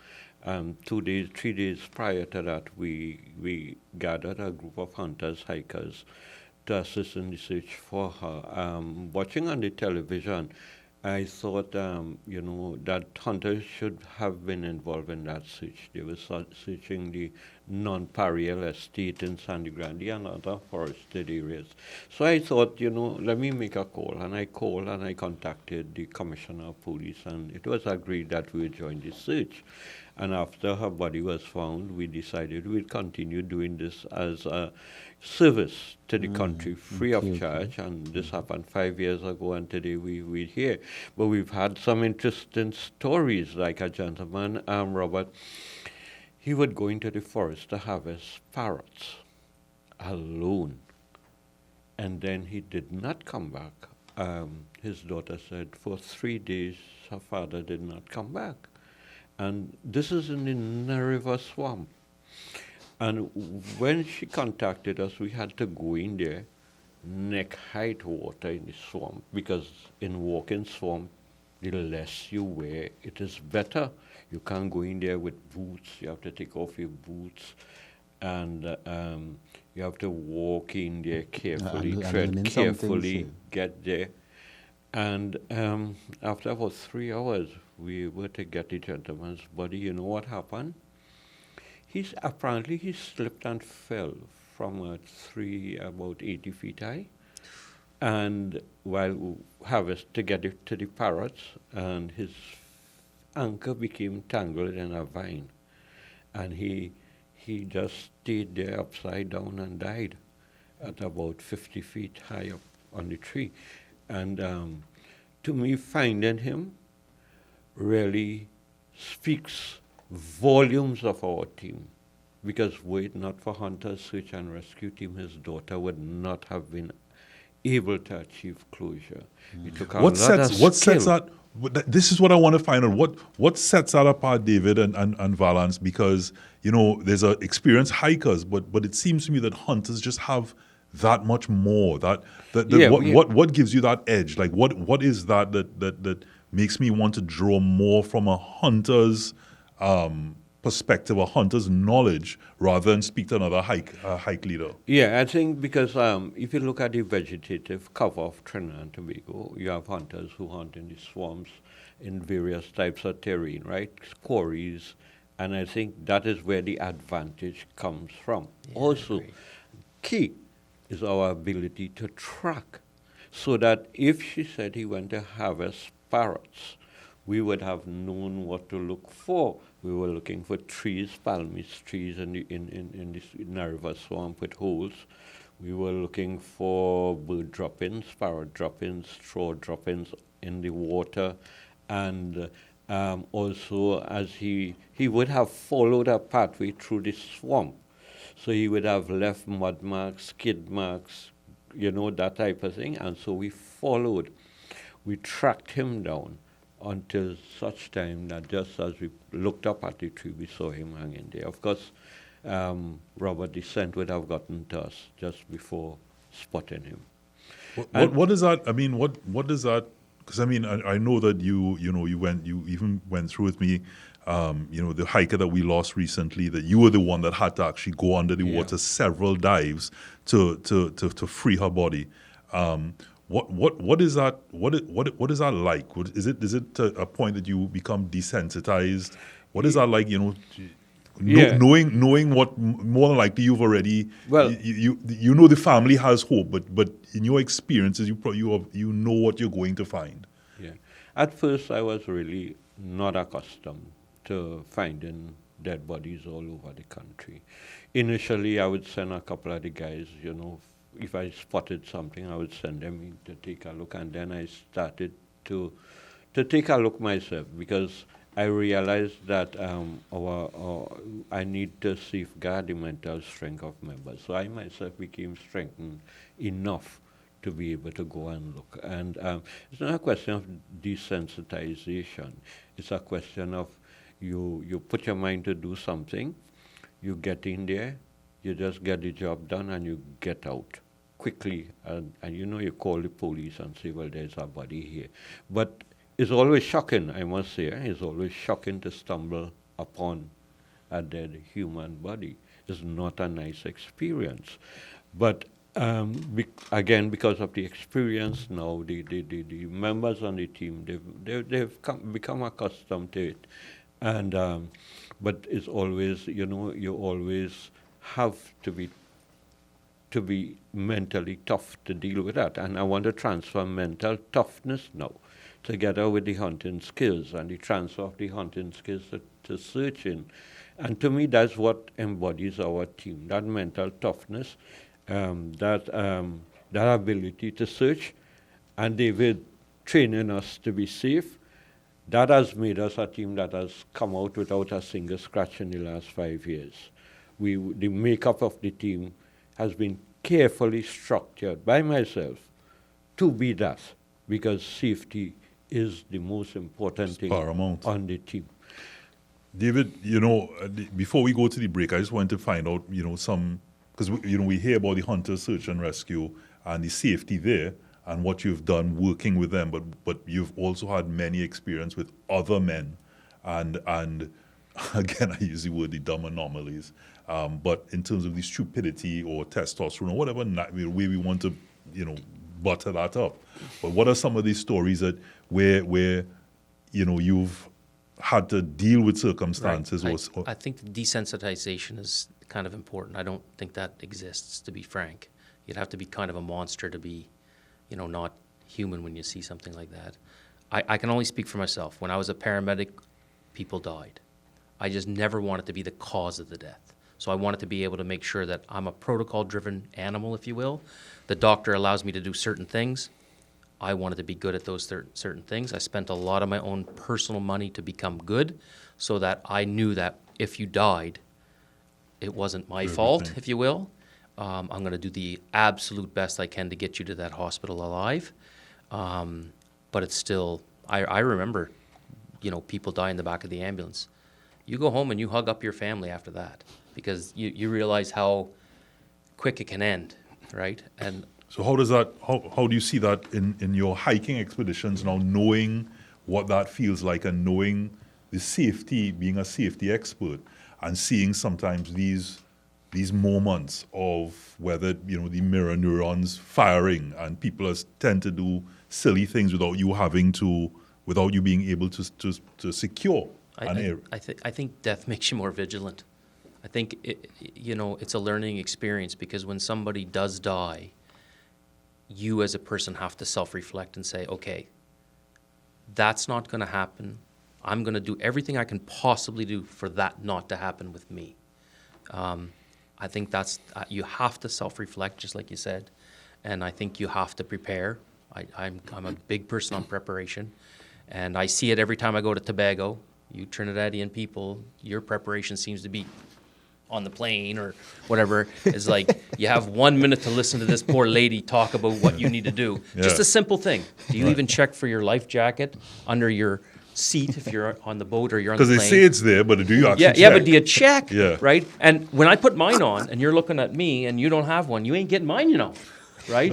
3 days prior to that, we gathered a group of hunters, hikers, to assist in the search for her. Watching on the television, I thought, that hunters should have been involved in that search. They were searching non-parial estate in Sandy Grande and other forested areas. So I thought, let me make a call. And I called and I contacted the Commissioner of Police, and it was agreed that we would join the search. And after her body was found, we decided we'd continue doing this as a service to the country, free of charge. And this happened 5 years ago, and today we're here. But we've had some interesting stories, like a gentleman, Robert. He would go into the forest to harvest parrots alone. And then he did not come back. His daughter said for 3 days her father did not come back. And this is in the Nariva swamp. And when she contacted us, we had to go in there, neck-height water in the swamp, because in walking swamp, the less you wear, it is better. You can't go in there with boots. You have to take off your boots. And you have to walk in there carefully, tread carefully, get there. And after about 3 hours, we were to get the gentleman's body. You know what happened? Apparently he slipped and fell from a tree about 80 feet high. And while to get it to the parrots, and his ankle became tangled in a vine. And he just stayed there upside down and died at about 50 feet high up on the tree. And to me, finding him really speaks volumes of our team, because were it not for Hunter's Search and Rescue Team, his daughter would not have been able to achieve closure. It took a lot of skill. This is what I want to find out. What sets that apart, David and Vallence? Because there's experienced hikers, but it seems to me that hunters just have that much more. What gives you that edge? Like what is that makes me want to draw more from a hunter's perspective, a hunter's knowledge, rather than speak to another hike leader? Yeah, I think because if you look at the vegetative cover of Trinidad and Tobago, you have hunters who hunt in the swamps in various types of terrain, right? Quarries, and I think that is where the advantage comes from. Yeah, also, key is our ability to track, so that if she said he went to harvest parrots, we would have known what to look for. We were looking for trees, palmist trees in this Nariva swamp with holes. We were looking for bird droppings, parrot droppings, straw droppings in the water. And also, as he would have followed a pathway through the swamp. So he would have left mud marks, skid marks, that type of thing. And so we followed. We tracked him down until such time that just as we looked up at the tree, we saw him hanging there. Of course, Robert, the scent would have gotten to us just before spotting him. What is that? I mean, what is that? Because I mean, I know that you even went through with me, the hiker that we lost recently. That you were the one that had to actually go under the water several dives to free her body. What is that? What is that like? Is it to a point that you become desensitized? What is that like? Knowing what more than likely you've already. Well, you know the family has hope, but in your experiences, you know what you're going to find. Yeah. At first, I was really not accustomed to finding dead bodies all over the country. Initially, I would send a couple of the guys, if I spotted something, I would send them in to take a look, and then I started to take a look myself, because I realized that I need to safeguard the mental strength of members. So I myself became strengthened enough to be able to go and look. And it's not a question of desensitization. It's a question of you put your mind to do something, you get in there, you just get the job done, and you get out quickly. And you call the police and say, well, there's a body here. But it's always shocking, I must say. It's always shocking to stumble upon a dead human body. It's not a nice experience. But again, because of the experience now, the members on the team, they've become accustomed to it. And but it's always, you always have to be mentally tough to deal with that. And I want to transfer mental toughness now, together with the hunting skills and the transfer of the hunting skills to searching. And to me, that's what embodies our team, that mental toughness, that ability to search, and David training us to be safe. That has made us a team that has come out without a single scratch in the last 5 years. The makeup of the team has been carefully structured by myself to be that, because safety is the most important thing paramount on the team. David, before we go to the break, I just want to find out, some, because we hear about the hunter search and rescue and the safety there and what you've done working with them, but you've also had many experience with other men, and again, I use the word the dumb anomalies, but in terms of the stupidity or testosterone or whatever way we want to, butter that up. But what are some of these stories that where you've had to deal with circumstances? Right. I think the desensitization is kind of important. I don't think that exists, to be frank. You'd have to be kind of a monster to be, not human when you see something like that. I can only speak for myself. When I was a paramedic, people died. I just never wanted to be the cause of the death. So I wanted to be able to make sure that I'm a protocol-driven animal, if you will. The doctor allows me to do certain things. I wanted to be good at those certain things. I spent a lot of my own personal money to become good, so that I knew that if you died, it wasn't my fault, if you will. I'm going to do the absolute best I can to get you to that hospital alive. But it's still, I remember, people die in the back of the ambulance. You go home and you hug up your family after that, because you realize how quick it can end, right? And so how do you see that in your hiking expeditions now, knowing what that feels like and knowing the safety, being a safety expert, and seeing sometimes these moments of whether, the mirror neurons firing and people tend to do silly things without you being able to secure an area? I think death makes you more vigilant. I think, it's a learning experience, because when somebody does die, you as a person have to self-reflect and say, okay, that's not going to happen. I'm going to do everything I can possibly do for that not to happen with me. I think that's, you have to self-reflect, just like you said, and I think you have to prepare. I'm a big person on preparation, and I see it every time I go to Tobago. You Trinidadian people, your preparation seems to be on the plane or whatever. It's like you have 1 minute to listen to this poor lady talk about what you need to do. Yeah. Just a simple thing. Do you even check for your life jacket under your seat if you're on the boat or you're on the plane? Because they say it's there, but do you actually check? Yeah, but do you check? Yeah. Right? And when I put mine on and you're looking at me and you don't have one, you ain't getting mine, right?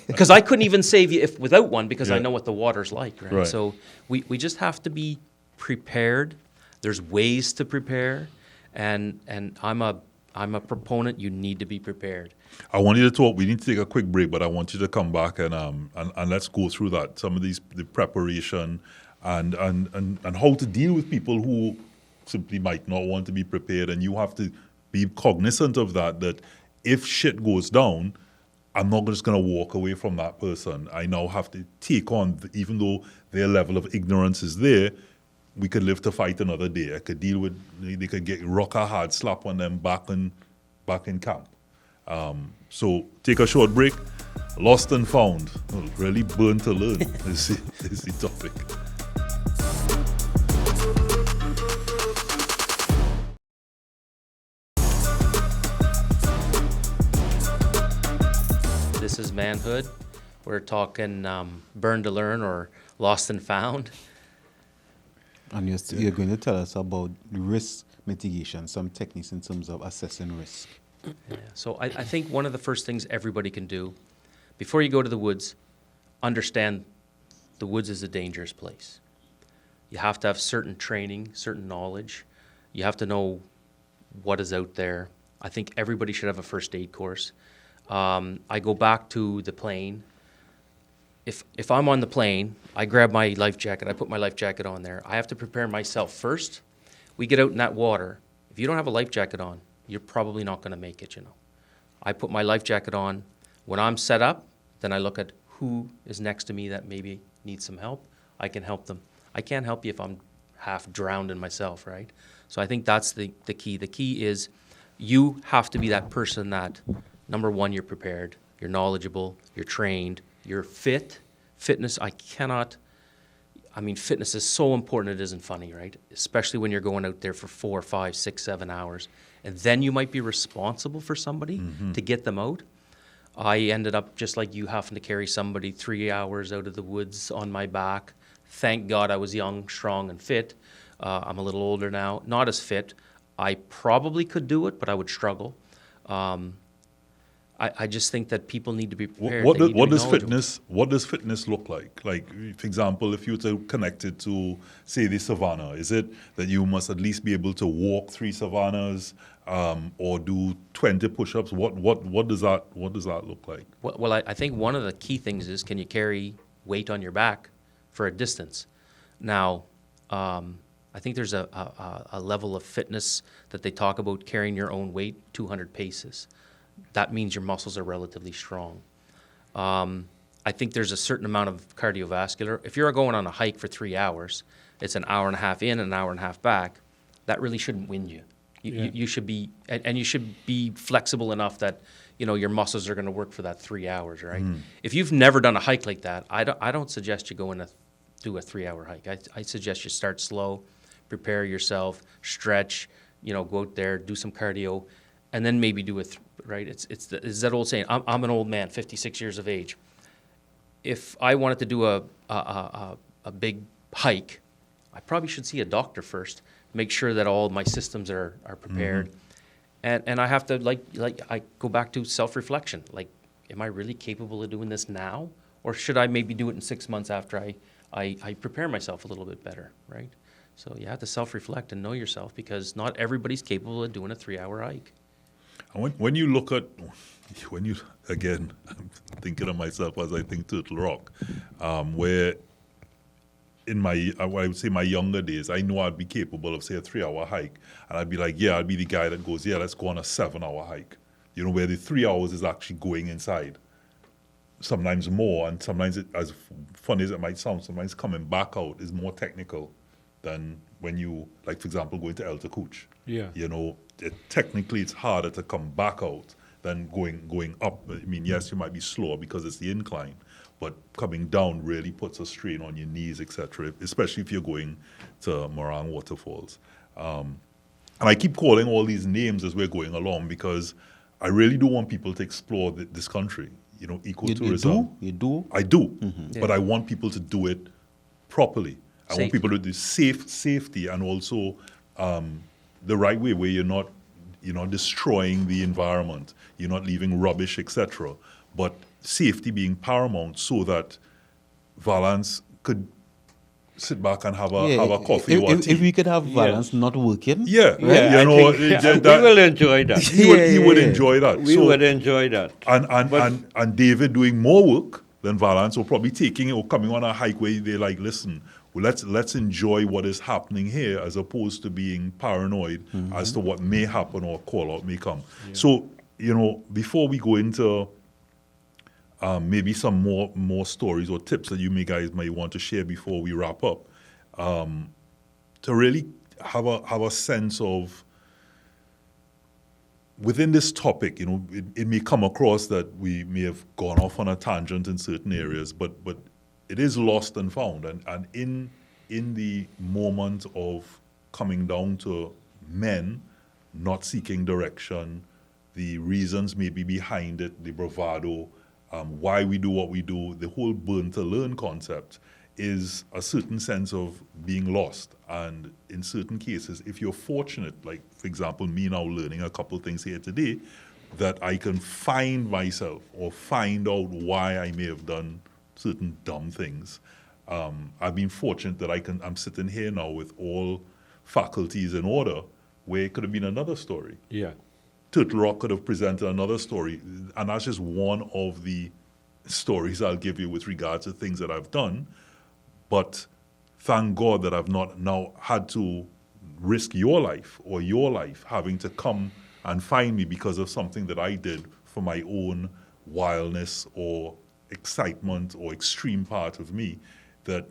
Because I couldn't even save you without one, because I know what the water's like, right? So we just have to be prepared. There's ways to prepare, and I'm a proponent. You need to be prepared. I want you to talk. We need to take a quick break, but I want you to come back and let's go through that. Some of the preparation and how to deal with people who simply might not want to be prepared, and you have to be cognizant of that. That if shit goes down, I'm not just going to walk away from that person. I now have to take on, even though their level of ignorance is there, we could live to fight another day. I could deal with, they could get rock a hard slap on them back in camp. So take a short break. Lost and found. Well, really burn to learn is the topic. This is Manhood. We're talking Burn to Learn or Lost and Found. And you're going to tell us about risk mitigation, some techniques in terms of assessing risk. Yeah. So I think one of the first things everybody can do, before you go to the woods, understand the woods is a dangerous place. You have to have certain training, certain knowledge. You have to know what is out there. I think everybody should have a first aid course. I go back to the plane. If I'm on the plane, I grab my life jacket, I put my life jacket on there. I have to prepare myself first We get out in that water. If you don't have a life jacket on, you're probably not going to make it, you know. I put my life jacket on. When I'm set up, then I look at who is next to me that maybe needs some help. I can help them. I can't help you if I'm half drowned in myself, right? So I think that's the key. The key is you have to be that person that, number one, you're prepared, you're knowledgeable, you're trained, you're fit. Fitness, fitness is so important it isn't funny, right? Especially when you're going out there for 4, 5, 6, 7 hours. And then you might be responsible for somebody to get them out. I ended up just like you having to carry somebody 3 hours out of the woods on my back. Thank God I was young, strong, and fit. I'm a little older now, not as fit. I probably could do it, but I would struggle. I just think that people need to be prepared. What does fitness look like? Like, for example, if you were to connect it to, say, the savannah, is it that you must at least be able to walk 3 savannas or do 20 push-ups? What does that look like? Well, I think one of the key things is, can you carry weight on your back for a distance? Now, I think there's a level of fitness that they talk about carrying your own weight, 200 paces. That means your muscles are relatively strong. I think there's a certain amount of cardiovascular. If you're going on a hike for 3 hours, it's an hour and a half in, an hour and a half back. That really shouldn't wind you. You should be, and you should be flexible enough that your muscles are going to work for that 3 hours, right? If you've never done a hike like that, I don't suggest you go in do a 3-hour hike. I suggest you start slow, prepare yourself, stretch, go out there, do some cardio, and then maybe do right? It's that old saying. I'm an old man, 56 years of age. If I wanted to do a big hike, I probably should see a doctor first, make sure that all my systems are prepared, and I have to like I go back to self-reflection. Like, am I really capable of doing this now, or should I maybe do it in 6 months after I prepare myself a little bit better, right? So you have to self-reflect and know yourself, because not everybody's capable of doing a 3-hour hike. When you look at, again, I'm thinking of myself as I think Turtle Rock, where in I would say my younger days, I know I'd be capable of, say, a 3-hour hike. And I'd be like, I'd be the guy that goes, let's go on a 7-hour hike. Where the 3 hours is actually going inside. Sometimes more, and sometimes, as funny as it might sound, sometimes coming back out is more technical than when you, like, for example, going to El Tacuch. Yeah. Technically it's harder to come back out than going up. I mean, yes, you might be slower because it's the incline, but coming down really puts a strain on your knees, etc., especially if you're going to Morang waterfalls. And I keep calling all these names as we're going along because I really do want people to explore this country. Ecotourism. You do? I do, but I want people to do it properly. I want people to do safety and also the right way, where you're not destroying the environment, you're not leaving rubbish, etc. But safety being paramount, so that Vallence could sit back and have a coffee or tea. If we could have Vallence not working. We will enjoy that. He would enjoy that. We would enjoy that. And David doing more work than Vallence, or probably taking it or coming on a hike where they're like, listen, let's enjoy what is happening here, as opposed to being paranoid as to what may happen or a call out may come. Yeah. So, before we go into maybe some more stories or tips that you guys may want to share before we wrap up, to really have a sense of, within this topic, it may come across that we may have gone off on a tangent in certain areas, but it is lost and found, and in the moment of coming down to men not seeking direction, the reasons maybe behind it, the bravado, why we do what we do, the whole burn to learn concept is a certain sense of being lost. And in certain cases, if you're fortunate, like, for example, me now learning a couple things here today, that I can find myself or find out why I may have done certain dumb things. I've been fortunate that I'm sitting here now with all faculties in order, where it could have been another story. Yeah. Turtle Rock could have presented another story, and that's just one of the stories I'll give you with regards to things that I've done. But thank God that I've not now had to risk your life or your life having to come and find me because of something that I did for my own wildness or excitement or extreme part of me, that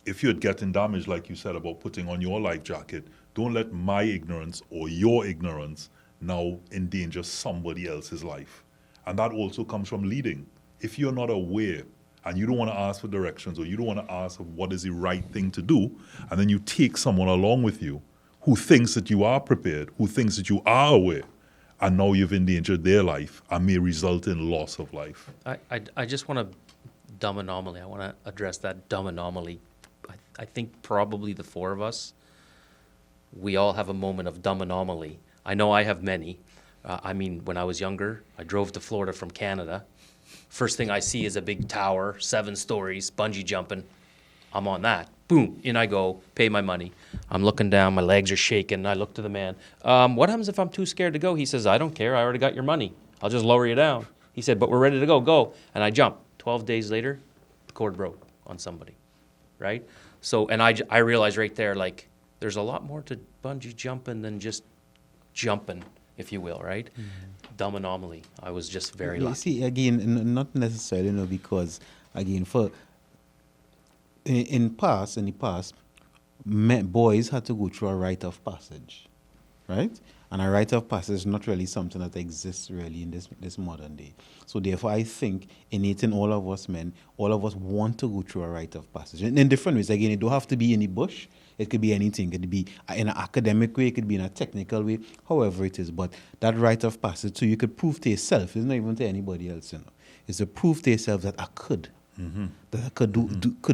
if you're getting damaged, like you said about putting on your life jacket, don't let my ignorance or your ignorance now endanger somebody else's life. And that also comes from leading. If you're not aware and you don't want to ask for directions or you don't want to ask what is the right thing to do, and then you take someone along with you who thinks that you are prepared, who thinks that you are aware, and now you've endangered their life and may result in loss of life. I just want to dumb anomaly. I want to address that dumb anomaly. I think probably the four of us, we all have a moment of dumb anomaly. I know I have many. I mean, when I was younger, I drove to Florida from Canada. First thing I see is a big tower, 7 stories, bungee jumping. I'm on that. Boom, in I go, pay my money. I'm looking down, my legs are shaking. I look to the man. What happens if I'm too scared to go? He says, I don't care. I already got your money. I'll just lower you down. He said, but we're ready to go. Go. And I jump. 12 days later, the cord broke on somebody, right? So, and I realized right there, like, there's a lot more to bungee jumping than just jumping, if you will, right? Mm-hmm. Dumb anomaly. I was just very lucky. See, again, not necessarily, because, again, in the past, boys had to go through a rite of passage, right? And a rite of passage is not really something that exists really in this modern day. So therefore, I think innate in all of us men, all of us want to go through a rite of passage. In different ways. Again, it don't have to be in the bush. It could be anything. It could be in an academic way. It could be in a technical way. However it is. But that rite of passage, so you could prove to yourself. It's not even to anybody else, It's to prove to yourself that I could. Mm-hmm. That I could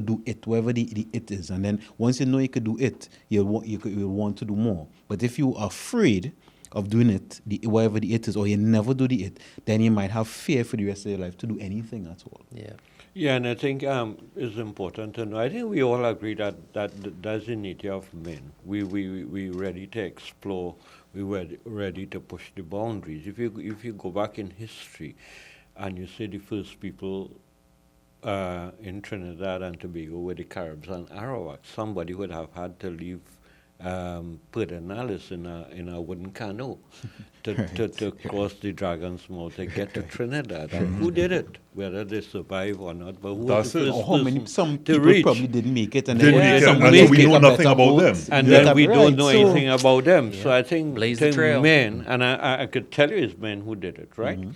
do it, whatever the it is. And then once you know you could do it, you'll want to do more. But if you are afraid of doing it, whatever the it is, or you never do the it, then you might have fear for the rest of your life to do anything at all. Yeah. Yeah, and I think it's important to know. I think we all agree that that's the nature of men. We ready to explore. We ready to push the boundaries. If you go back in history, and you see the first people in Trinidad and Tobago were the Caribs and Arawaks, somebody would have had to leave Pedernales in a wooden canoe to cross the Dragon's Mouth to get to Trinidad. And who did it? Whether they survive or not, but who was the first person some to people reach? probably didn't make it, and Didn't make it, and we know nothing about them. And Yeah. then we don't know Right, so- anything about them. So I think Blaze the trail. men, and I could tell you it's men who did it, right? Mm-hmm.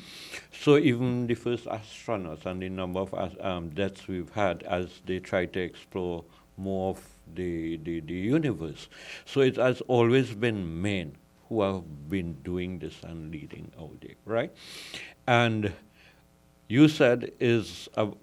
So even the first astronauts and the number of deaths we've had as they try to explore more of the universe. So it has always been men who have been doing this and leading out there, right? And you said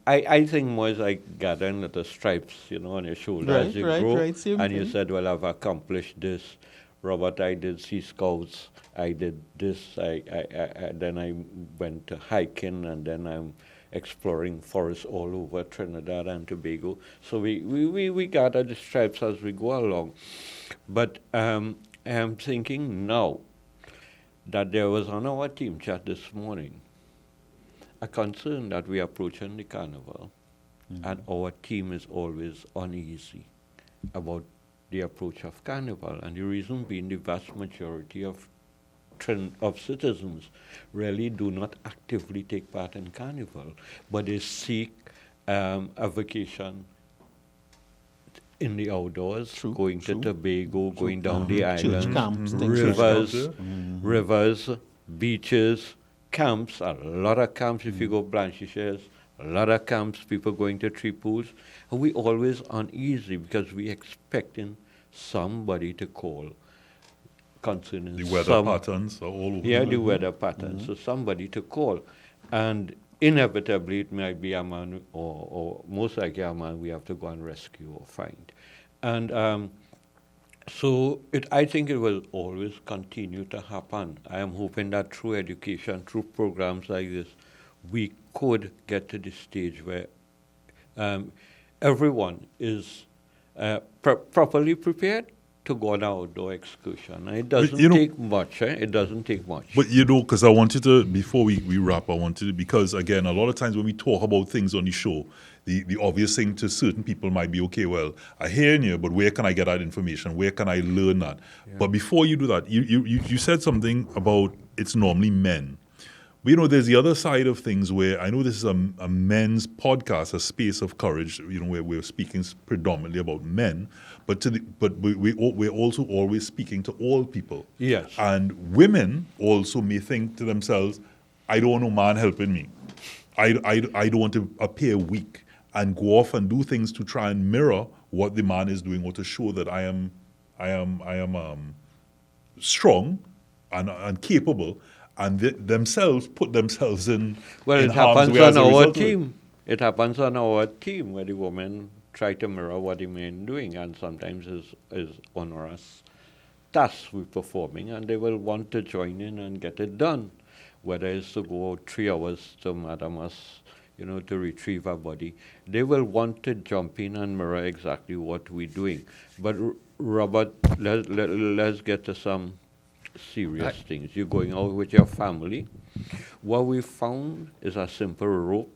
I think more is like gathering little stripes, on your shoulder as you grow. Right, same and you thing. said, well, I've accomplished this. Robert, I did Sea Scouts. I did this. Then I went to hiking, and then I'm exploring forests all over Trinidad and Tobago. So we gather the stripes as we go along. But I am thinking now that there was on our team chat this morning a concern that we are approaching the carnival, and our team is always uneasy about the approach of carnival, and the reason being the vast majority of citizens really do not actively take part in carnival, but they seek a vacation in the outdoors, going to Tobago, going down the Church islands, camps, things like that. rivers, beaches, camps, a lot of camps. If you go Blanchisseuse, a lot of camps, people going to tree pools. And we always uneasy because we expecting somebody to call concerning The weather patterns are all over. the weather patterns. So somebody to call. And inevitably it might be a man or most likely a man we have to go and rescue or find. And so I think it will always continue to happen. I am hoping that through education, through programs like this, we could get to the stage where everyone is properly prepared, to go on an outdoor excursion. And it doesn't you know- take much. It doesn't take much. But because I wanted to, before we wrap, I wanted to, because again, a lot of times when we talk about things on the show, the obvious thing to certain people might be, okay, well, I hear you, but where can I get that information? Where can I learn that? Yeah. But before you do that, you said something about it's normally men. But, there's the other side of things where I know this is a men's podcast, a space of courage, where we're speaking predominantly about men, but we're also always speaking to all people. Yes. And women also may think to themselves, I don't want no man helping me. I don't want to appear weak and go off and do things to try and mirror what the man is doing or to show that I am strong and capable. And themselves put themselves in. Well, in it happens harm's way as on a our result of it. team. It happens on our team where the women try to mirror what the men doing, and sometimes is onerous tasks we're performing, and they will want to join in and get it done. Whether it's to go out 3 hours to Madamas, to retrieve our body, they will want to jump in and mirror exactly what we're doing. But Robert, let's get to some serious things. You're going out with your family. What we found is a simple rope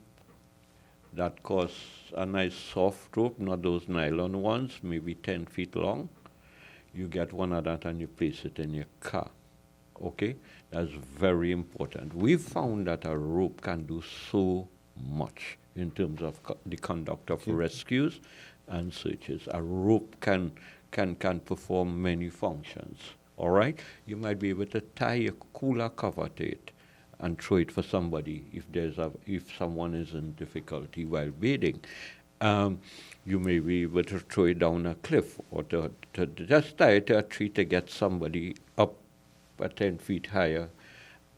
that costs a nice soft rope, not those nylon ones, maybe 10 feet long. You get one of that and you place it in your car. Okay? That's very important. We found that a rope can do so much in terms of the conduct of rescues and searches. A rope can perform many functions. All right? You might be able to tie a cooler cover to it and throw it for somebody if someone is in difficulty while bathing. You may be able to throw it down a cliff or to just tie it to a tree to get somebody up 10 feet higher.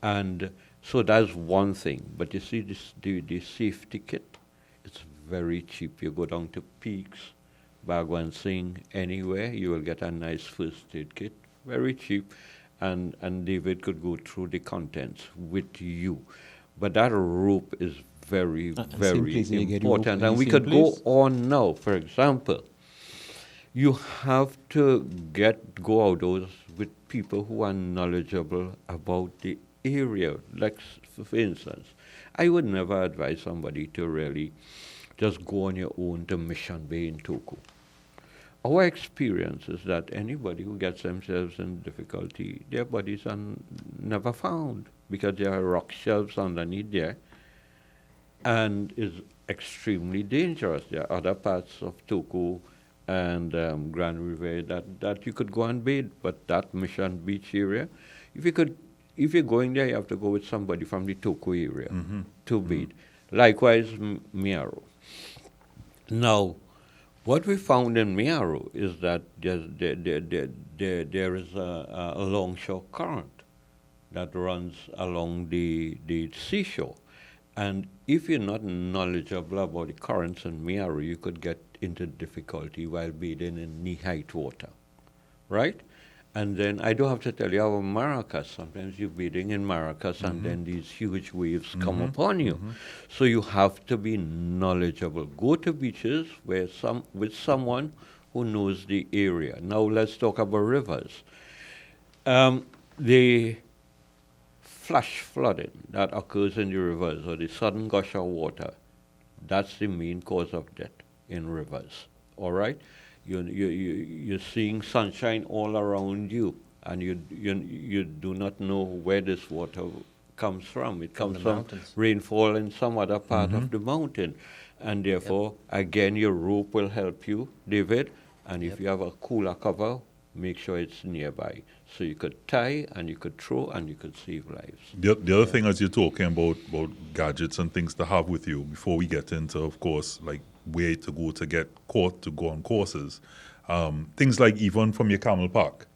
And so that's one thing. But you see, the safety kit, it's very cheap. You go down to Peaks, Bagwan Singh, anywhere, you will get a nice first aid kit. Very cheap, and David could go through the contents with you. But that rope is very, very important. And we could go on now. For example, you have to go outdoors with people who are knowledgeable about the area. Like, for instance, I would never advise somebody to really just go on your own to Mission Bay in Toku. Our experience is that anybody who gets themselves in difficulty, their bodies are never found because there are rock shelves underneath there and is extremely dangerous. There are other parts of Toku and Grand River that you could go and bathe, but that Mission Beach area, if you're going there, you have to go with somebody from the Toku area to bathe. Likewise, Miaro. Now, what we found in Miaro is that there is a longshore current that runs along the seashore. And if you're not knowledgeable about the currents in Miaro, you could get into difficulty while bathing in knee-height water, right? And then I don't have to tell you about Maracas. Sometimes you're bathing in Maracas and then these huge waves come upon you. So you have to be knowledgeable. Go to beaches with someone who knows the area. Now let's talk about rivers. The flash flooding that occurs in the rivers or the sudden gush of water, that's the main cause of death in rivers, all right? You're seeing sunshine all around you, and you do not know where this water comes from. It comes from rainfall in some other part of the mountain. And therefore, again, your rope will help you, David. And if you have a cooler cover, make sure it's nearby. So you could tie, and you could throw, and you could save lives. The other thing, as you're talking about gadgets and things to have with you, before we get into, of course, like where to go to get caught, to go on courses, things like even from your camel pack,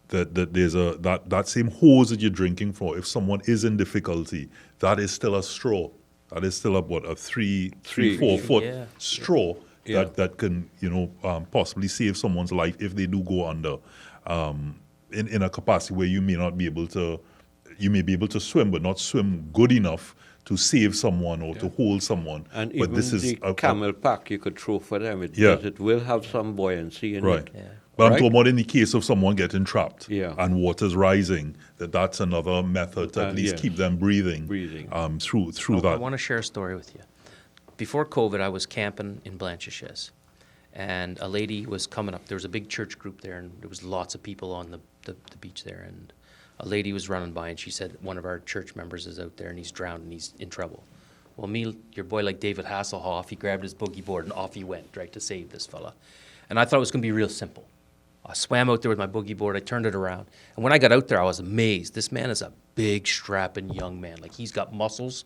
that there's that same hose that you're drinking from, if someone is in difficulty, that is still a straw. That is still a 4 foot straw that can possibly save someone's life if they do go under in a capacity where you may not be able to. You may be able to swim, but not swim good enough to save someone or to hold someone. And but even this is the camel pack you could throw for them. It will have some buoyancy in it. Right. But I'm Right. talking about in the case of someone getting trapped Yeah. and water's rising, that's another method to at least yes. keep them breathing, Breathing. through I that. want to share a story with you. Before COVID, I was camping in Blanchishes, and a lady was coming up. There was a big church group there, and there was lots of people on the beach there. And a lady was running by, and she said, one of our church members is out there, and he's drowned, and he's in trouble. Well, your boy like David Hasselhoff, he grabbed his boogie board, and off he went, right, to save this fella. And I thought it was going to be real simple. I swam out there with my boogie board. I turned it around. And when I got out there, I was amazed. This man is a big, strapping young man. Like, he's got muscles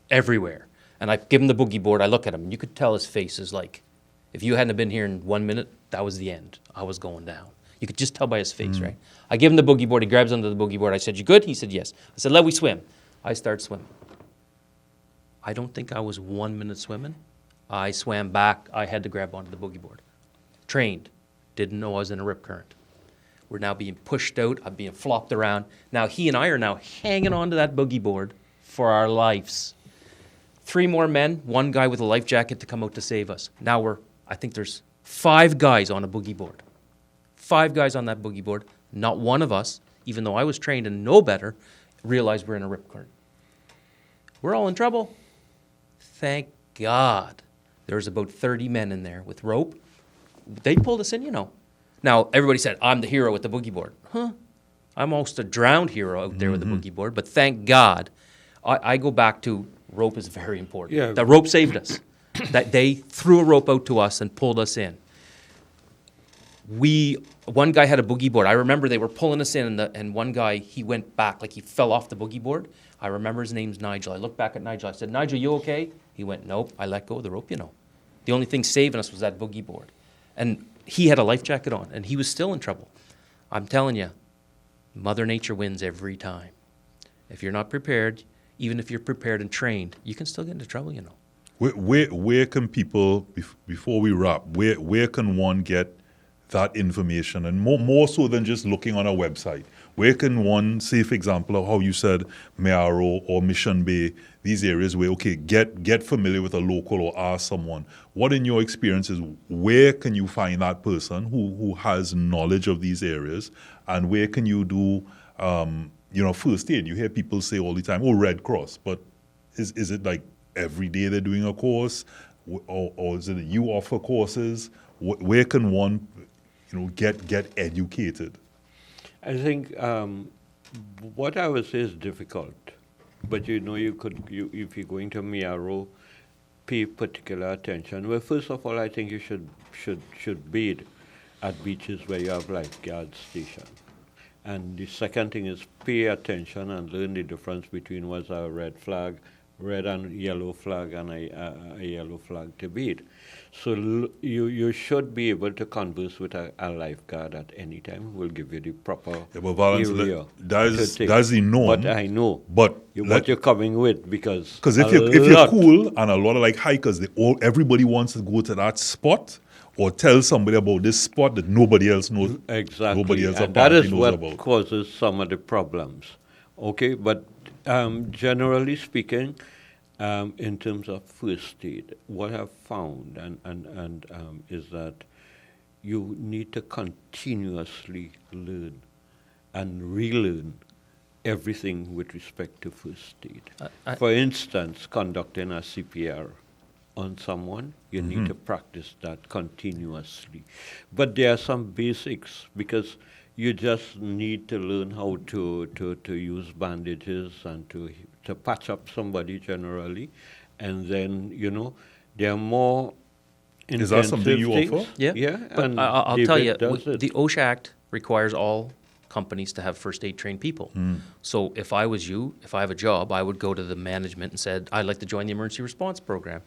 everywhere. And I give him the boogie board. I look at him, and you could tell his face is like, if you hadn't been here in 1 minute, that was the end. I was going down. You could just tell by his face, right? I give him the boogie board. He grabs onto the boogie board. I said, you good? He said, yes. I said, let we swim. I start swimming. I don't think I was 1 minute swimming. I swam back. I had to grab onto the boogie board. Trained. Didn't know I was in a rip current. We're now being pushed out. I'm being flopped around. Now he and I are now hanging onto that boogie board for our lives. 3 more men, 1 guy with a life jacket to come out to save us. Now I think there's 5 guys on a boogie board. 5 guys on that boogie board. Not one of us, even though I was trained and know better, realized we're in a rip current. We're all in trouble. Thank God. There's about 30 men in there with rope. They pulled us in, you know. Now, everybody said, I'm the hero with the boogie board. Huh? I'm almost a drowned hero out there with the boogie board, but thank God. I go back to rope is very important. Yeah. The rope saved us. That they threw a rope out to us and pulled us in. One guy had a boogie board. I remember they were pulling us in, and one guy, he went back, like he fell off the boogie board. I remember his name's Nigel. I looked back at Nigel. I said, Nigel, you okay? He went, nope. I let go of the rope, you know. The only thing saving us was that boogie board. And he had a life jacket on, and he was still in trouble. I'm telling you, Mother Nature wins every time. If you're not prepared, even if you're prepared and trained, you can still get into trouble, you know. Where can people, before we wrap, where can one get that information, and more so than just looking on a website? Where can one, say for example, how you said Mearo or Mission Bay, these areas where, okay, get familiar with a local or ask someone. What in your experiences, where can you find that person who has knowledge of these areas, and where can you do, first aid? You hear people say all the time, oh, Red Cross, but is it like every day they're doing a course, or is it that you offer courses? Where can one, get educated? I think what I would say is difficult, but you could if you're going to Mearo, pay particular attention. Well, first of all, I think you should bathe at beaches where you have lifeguard station, and the second thing is pay attention and learn the difference between what's a red and yellow flag, and a yellow flag to bathe. So you should be able to converse with a lifeguard at any time who will give you the proper But Vallence, area. that's the norm. But I know. But What you're coming with, because if you're cool, and a lot of hikers, everybody wants to go to that spot or tell somebody about this spot that nobody else knows. Exactly. Nobody else And that apparently is knows what about. causes some of the problems. Okay, but generally speaking, in terms of first aid, what I've found is that you need to continuously learn and relearn everything with respect to first aid. For instance, conducting a CPR on someone, you need to practice that continuously. But there are some basics, because you just need to learn how to use bandages and to patch up somebody generally. And then, there are more Is that something you things. offer? Yeah. Yeah. But and I'll tell you, David does it. the OSHA Act requires all companies to have first aid trained people. So if I was you, if I have a job, I would go to the management and said, I'd like to join the emergency response program.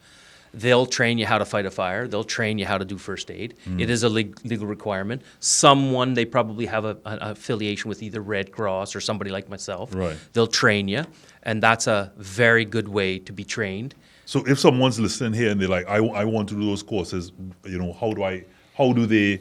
They'll train you how to fight a fire. They'll train you how to do first aid. It is a legal requirement. They probably have an affiliation with either Red Cross or somebody like myself. Right. They'll train you, and that's a very good way to be trained. So if someone's listening here and they're like, I want to do those courses, how do they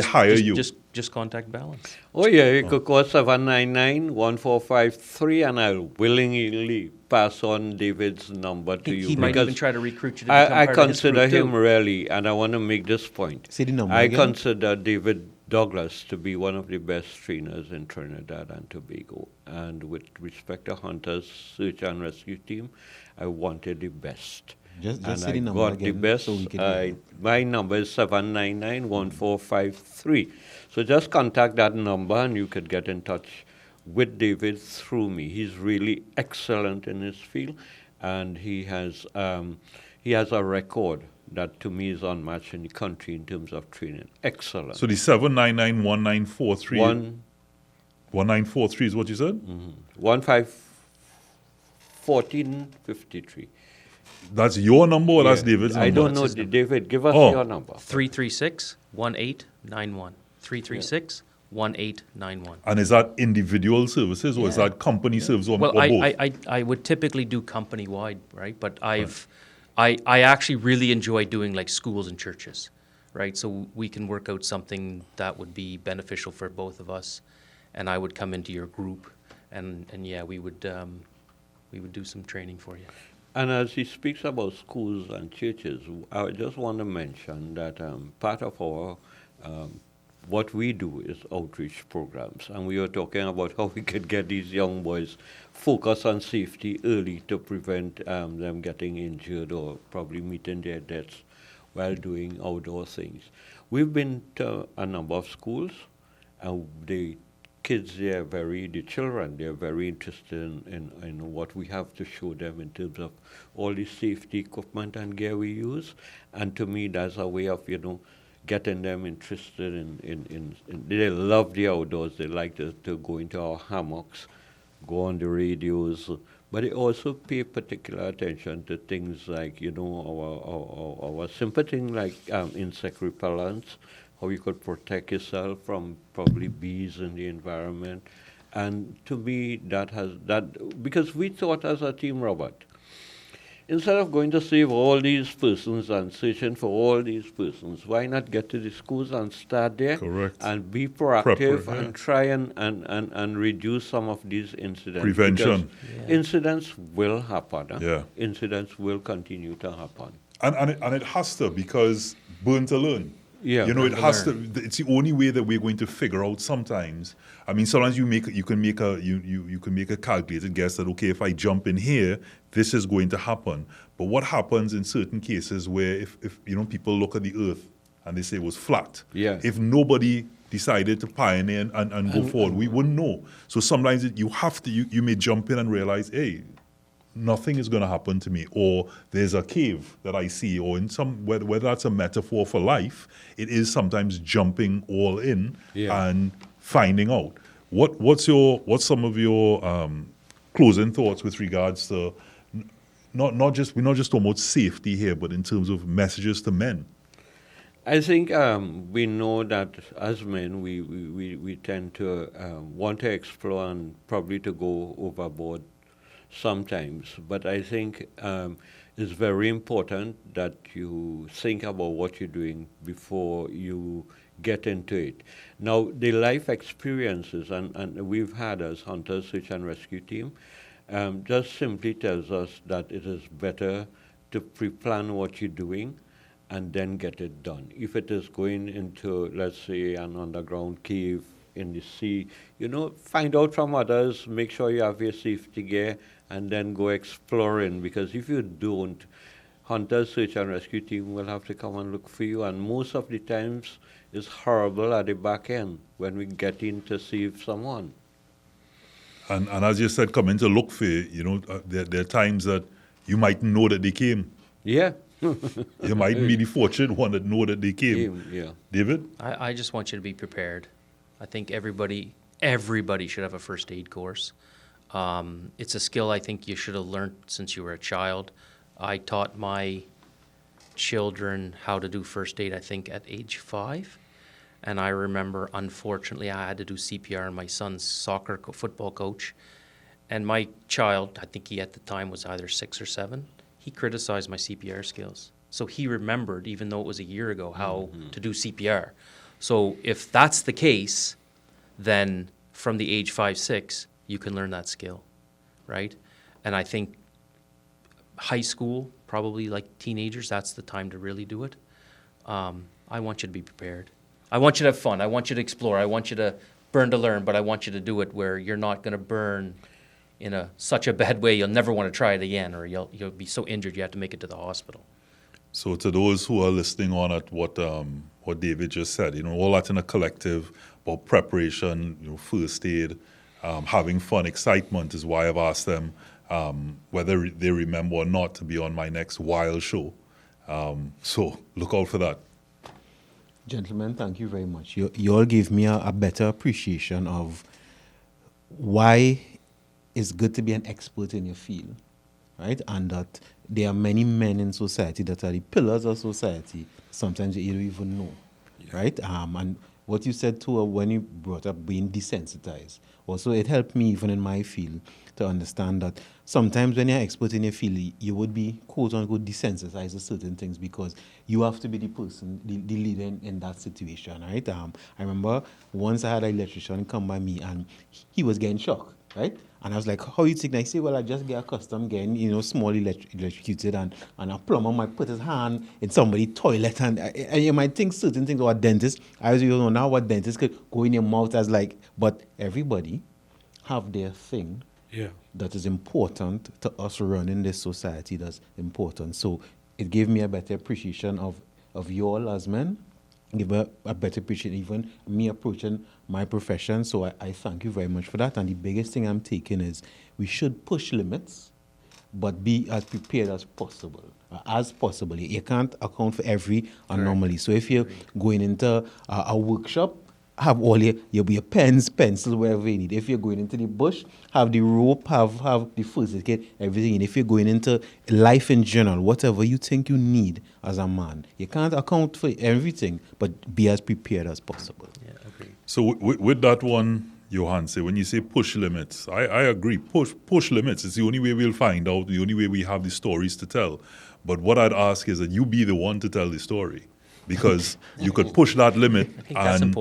hire you? Just just contact Vallence. Oh, yeah, you could call 799-1453, and I'll willingly pass on David's number to you. He might because even try to recruit you to become I part of his consider group him too. really, and I want to make this point. Say the number I again. consider David Douglas to be one of the best trainers in Trinidad and Tobago. And with respect to Hunter's Search and Rescue Team, I wanted the best. Just and say the I number got the again best. so we can hear. My number is 799-1453. So just contact that number and you could get in touch with David through me. He's really excellent in his field, and he has a record that to me is unmatched in the country in terms of training. Excellent. So the 799-1943. 1943 is what you said? 1453. That's your number or that's David's number? I don't know, That's his number. David. Give us Oh. your number. 336-1891. 336-1891. And is that individual services or is that company service or, Well, or both? I would typically do company-wide, right? But I actually really enjoy doing like schools and churches, right? So we can work out something that would be beneficial for both of us, and I would come into your group, and yeah, we would do some training for you. And as he speaks about schools and churches, I just want to mention that part of our what we do is outreach programs, and we are talking about how we could get these young boys focused on safety early to prevent them getting injured or probably meeting their deaths while doing outdoor things. We've been to a number of schools, and the kids, the children, they're very interested in what we have to show them in terms of all the safety equipment and gear we use. And to me, that's a way of, getting them interested in they love the outdoors. They like to go into our hammocks, go on the radios, but they also pay particular attention to things like, our simple thing like insect repellents, how you could protect yourself from probably bees in the environment. And to me, because we thought as a team, Robert, instead of going to save all these persons and searching for all these persons, why not get to the schools and start there? Correct. And be proactive Prepper, yeah. and try and reduce some of these incidents. Prevention. Because incidents will happen. Yeah. Incidents will continue to happen. And it has to, because burn to learn. Yeah. It has to. It's the only way that we're going to figure out sometimes. I mean, sometimes you can make a calculated guess that, okay, if I jump in here, this is going to happen. But what happens in certain cases where if people look at the earth and they say it was flat. Yeah. If nobody decided to pioneer and go forward, we wouldn't know. So sometimes you have to, you may jump in and realize, hey, nothing is going to happen to me, or there's a cave that I see, or in whether that's a metaphor for life, it is sometimes jumping all in and finding out. What's some of your closing thoughts with regards to we're not just talking about safety here, but in terms of messages to men? I think we know that as men, we tend to want to explore and probably to go overboard sometimes, but I think it's very important that you think about what you're doing before you get into it. Now, the life experiences and we've had as Hunters Search and Rescue Team just simply tells us that it is better to pre-plan what you're doing and then get it done. If it is going into, let's say, an underground cave in the sea, find out from others, make sure you have your safety gear, and then go exploring, because if you don't, Hunters Search and Rescue Team will have to come and look for you, and most of the times it's horrible at the back end when we get in to save someone. And as you said, coming to look for you, there are times that you might know that they came. Yeah. You might be the fortunate one that know that they came. Yeah. David? I just want you to be prepared. I think everybody should have a first aid course. It's a skill I think you should have learned since you were a child. I taught my children how to do first aid, I think, at age 5. And I remember, unfortunately, I had to do CPR on my son's football coach. And my child, I think he at the time was either 6 or 7, he criticized my CPR skills. So he remembered, even though it was a year ago, how to do CPR. So if that's the case, then from the age 5, 6, you can learn that skill, right? And I think high school, probably like teenagers, that's the time to really do it. I want you to be prepared. I want you to have fun. I want you to explore. I want you to burn to learn, but I want you to do it where you're not going to burn in such a bad way you'll never want to try it again, or you'll be so injured you have to make it to the hospital. So to those who are listening on at what David just said, all that in a collective about preparation, first aid, having fun, excitement is why I've asked them whether they remember or not to be on my next Wild show. So look out for that. Gentlemen, thank you very much. You all gave me a better appreciation of why it's good to be an expert in your field, right? And that there are many men in society that are the pillars of society. Sometimes you don't even know, right? And what you said too when you brought up being desensitized, also it helped me even in my field to understand that sometimes when you're expert in your field, you would be quote-unquote desensitized to certain things because you have to be the person, the leader in that situation, right? I remember once I had an electrician come by me and he was getting shocked, right? And I was like, how you think? And I say, well, I just get accustomed getting, small electrocuted and a plumber might put his hand in somebody's toilet and you might think certain things, or a dentist. I was, now what dentist could go in your mouth as like, but everybody have their thing that is important to us running this society that's important. So it gave me a better appreciation of you all as men, give a better appreciation even me approaching my profession. So I thank you very much for that. And the biggest thing I'm taking is we should push limits, but be as prepared as possible. You can't account for every anomaly. So if you're going into a workshop, have all your pens, pencils, wherever you need. If you're going into the bush, have the rope, have the first aid kit, everything. And if you're going into life in general, whatever you think you need as a man, you can't account for everything, but be as prepared as possible. Yeah, agreed. So with that one, Johan, say when you say push limits, I agree. Push limits. It's the only way we'll find out, the only way we have the stories to tell. But what I'd ask is that you be the one to tell the story. Because you could push that limit and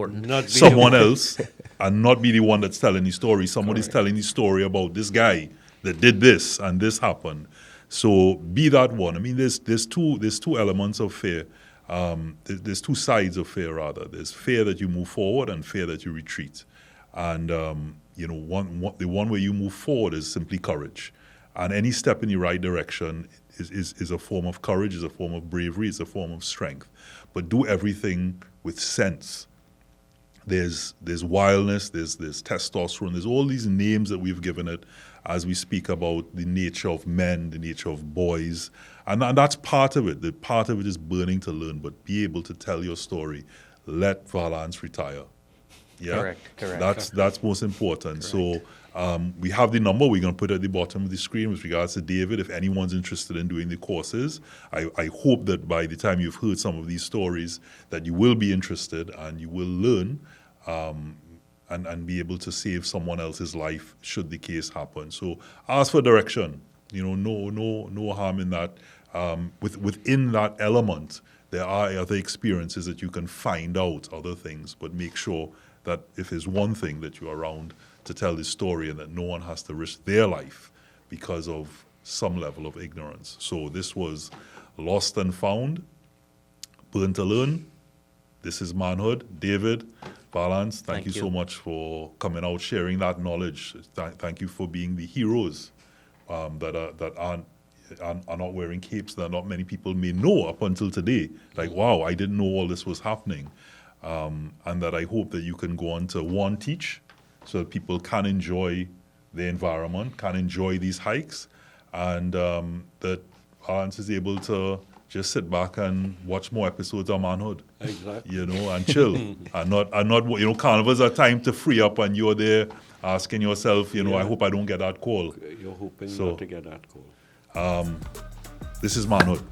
someone else and not be the one that's telling the story. Somebody's telling the story about this guy that did this and this happened. So be that one. I mean, there's two elements of fear. There's two sides of fear, rather. There's fear that you move forward and fear that you retreat. And the one where you move forward is simply courage. And any step in the right direction is a form of courage, is a form of bravery, is a form of strength. But do everything with sense. There's wildness, there's testosterone, there's all these names that we've given it as we speak about the nature of men, the nature of boys. And that's part of it. The part of it is burning to learn, but be able to tell your story. Let Vallence retire. Yeah? Correct. That's most important. Correct. So we have the number. We're going to put it at the bottom of the screen with regards to David. If anyone's interested in doing the courses, I hope that by the time you've heard some of these stories that you will be interested and you will learn and be able to save someone else's life should the case happen. So ask for direction. No harm in that. Within that element, there are other experiences that you can find out, other things, but make sure that if there's one thing that you're around to tell this story and that no one has to risk their life because of some level of ignorance. So this was Lost and Found, Burn to Learn. This is Manhood. David, Vallence, thank you so much for coming out, sharing that knowledge. Thank you for being the heroes that are not wearing capes that not many people may know up until today. Like, wow, I didn't know all this was happening. And that I hope that you can go on to teach so that people can enjoy the environment, can enjoy these hikes, and that Vallence is able to just sit back and watch more episodes of Manhood. Exactly. And chill. and not carnivals are time to free up and you're there asking yourself, I hope I don't get that call. You're hoping not to get that call. This is Manhood.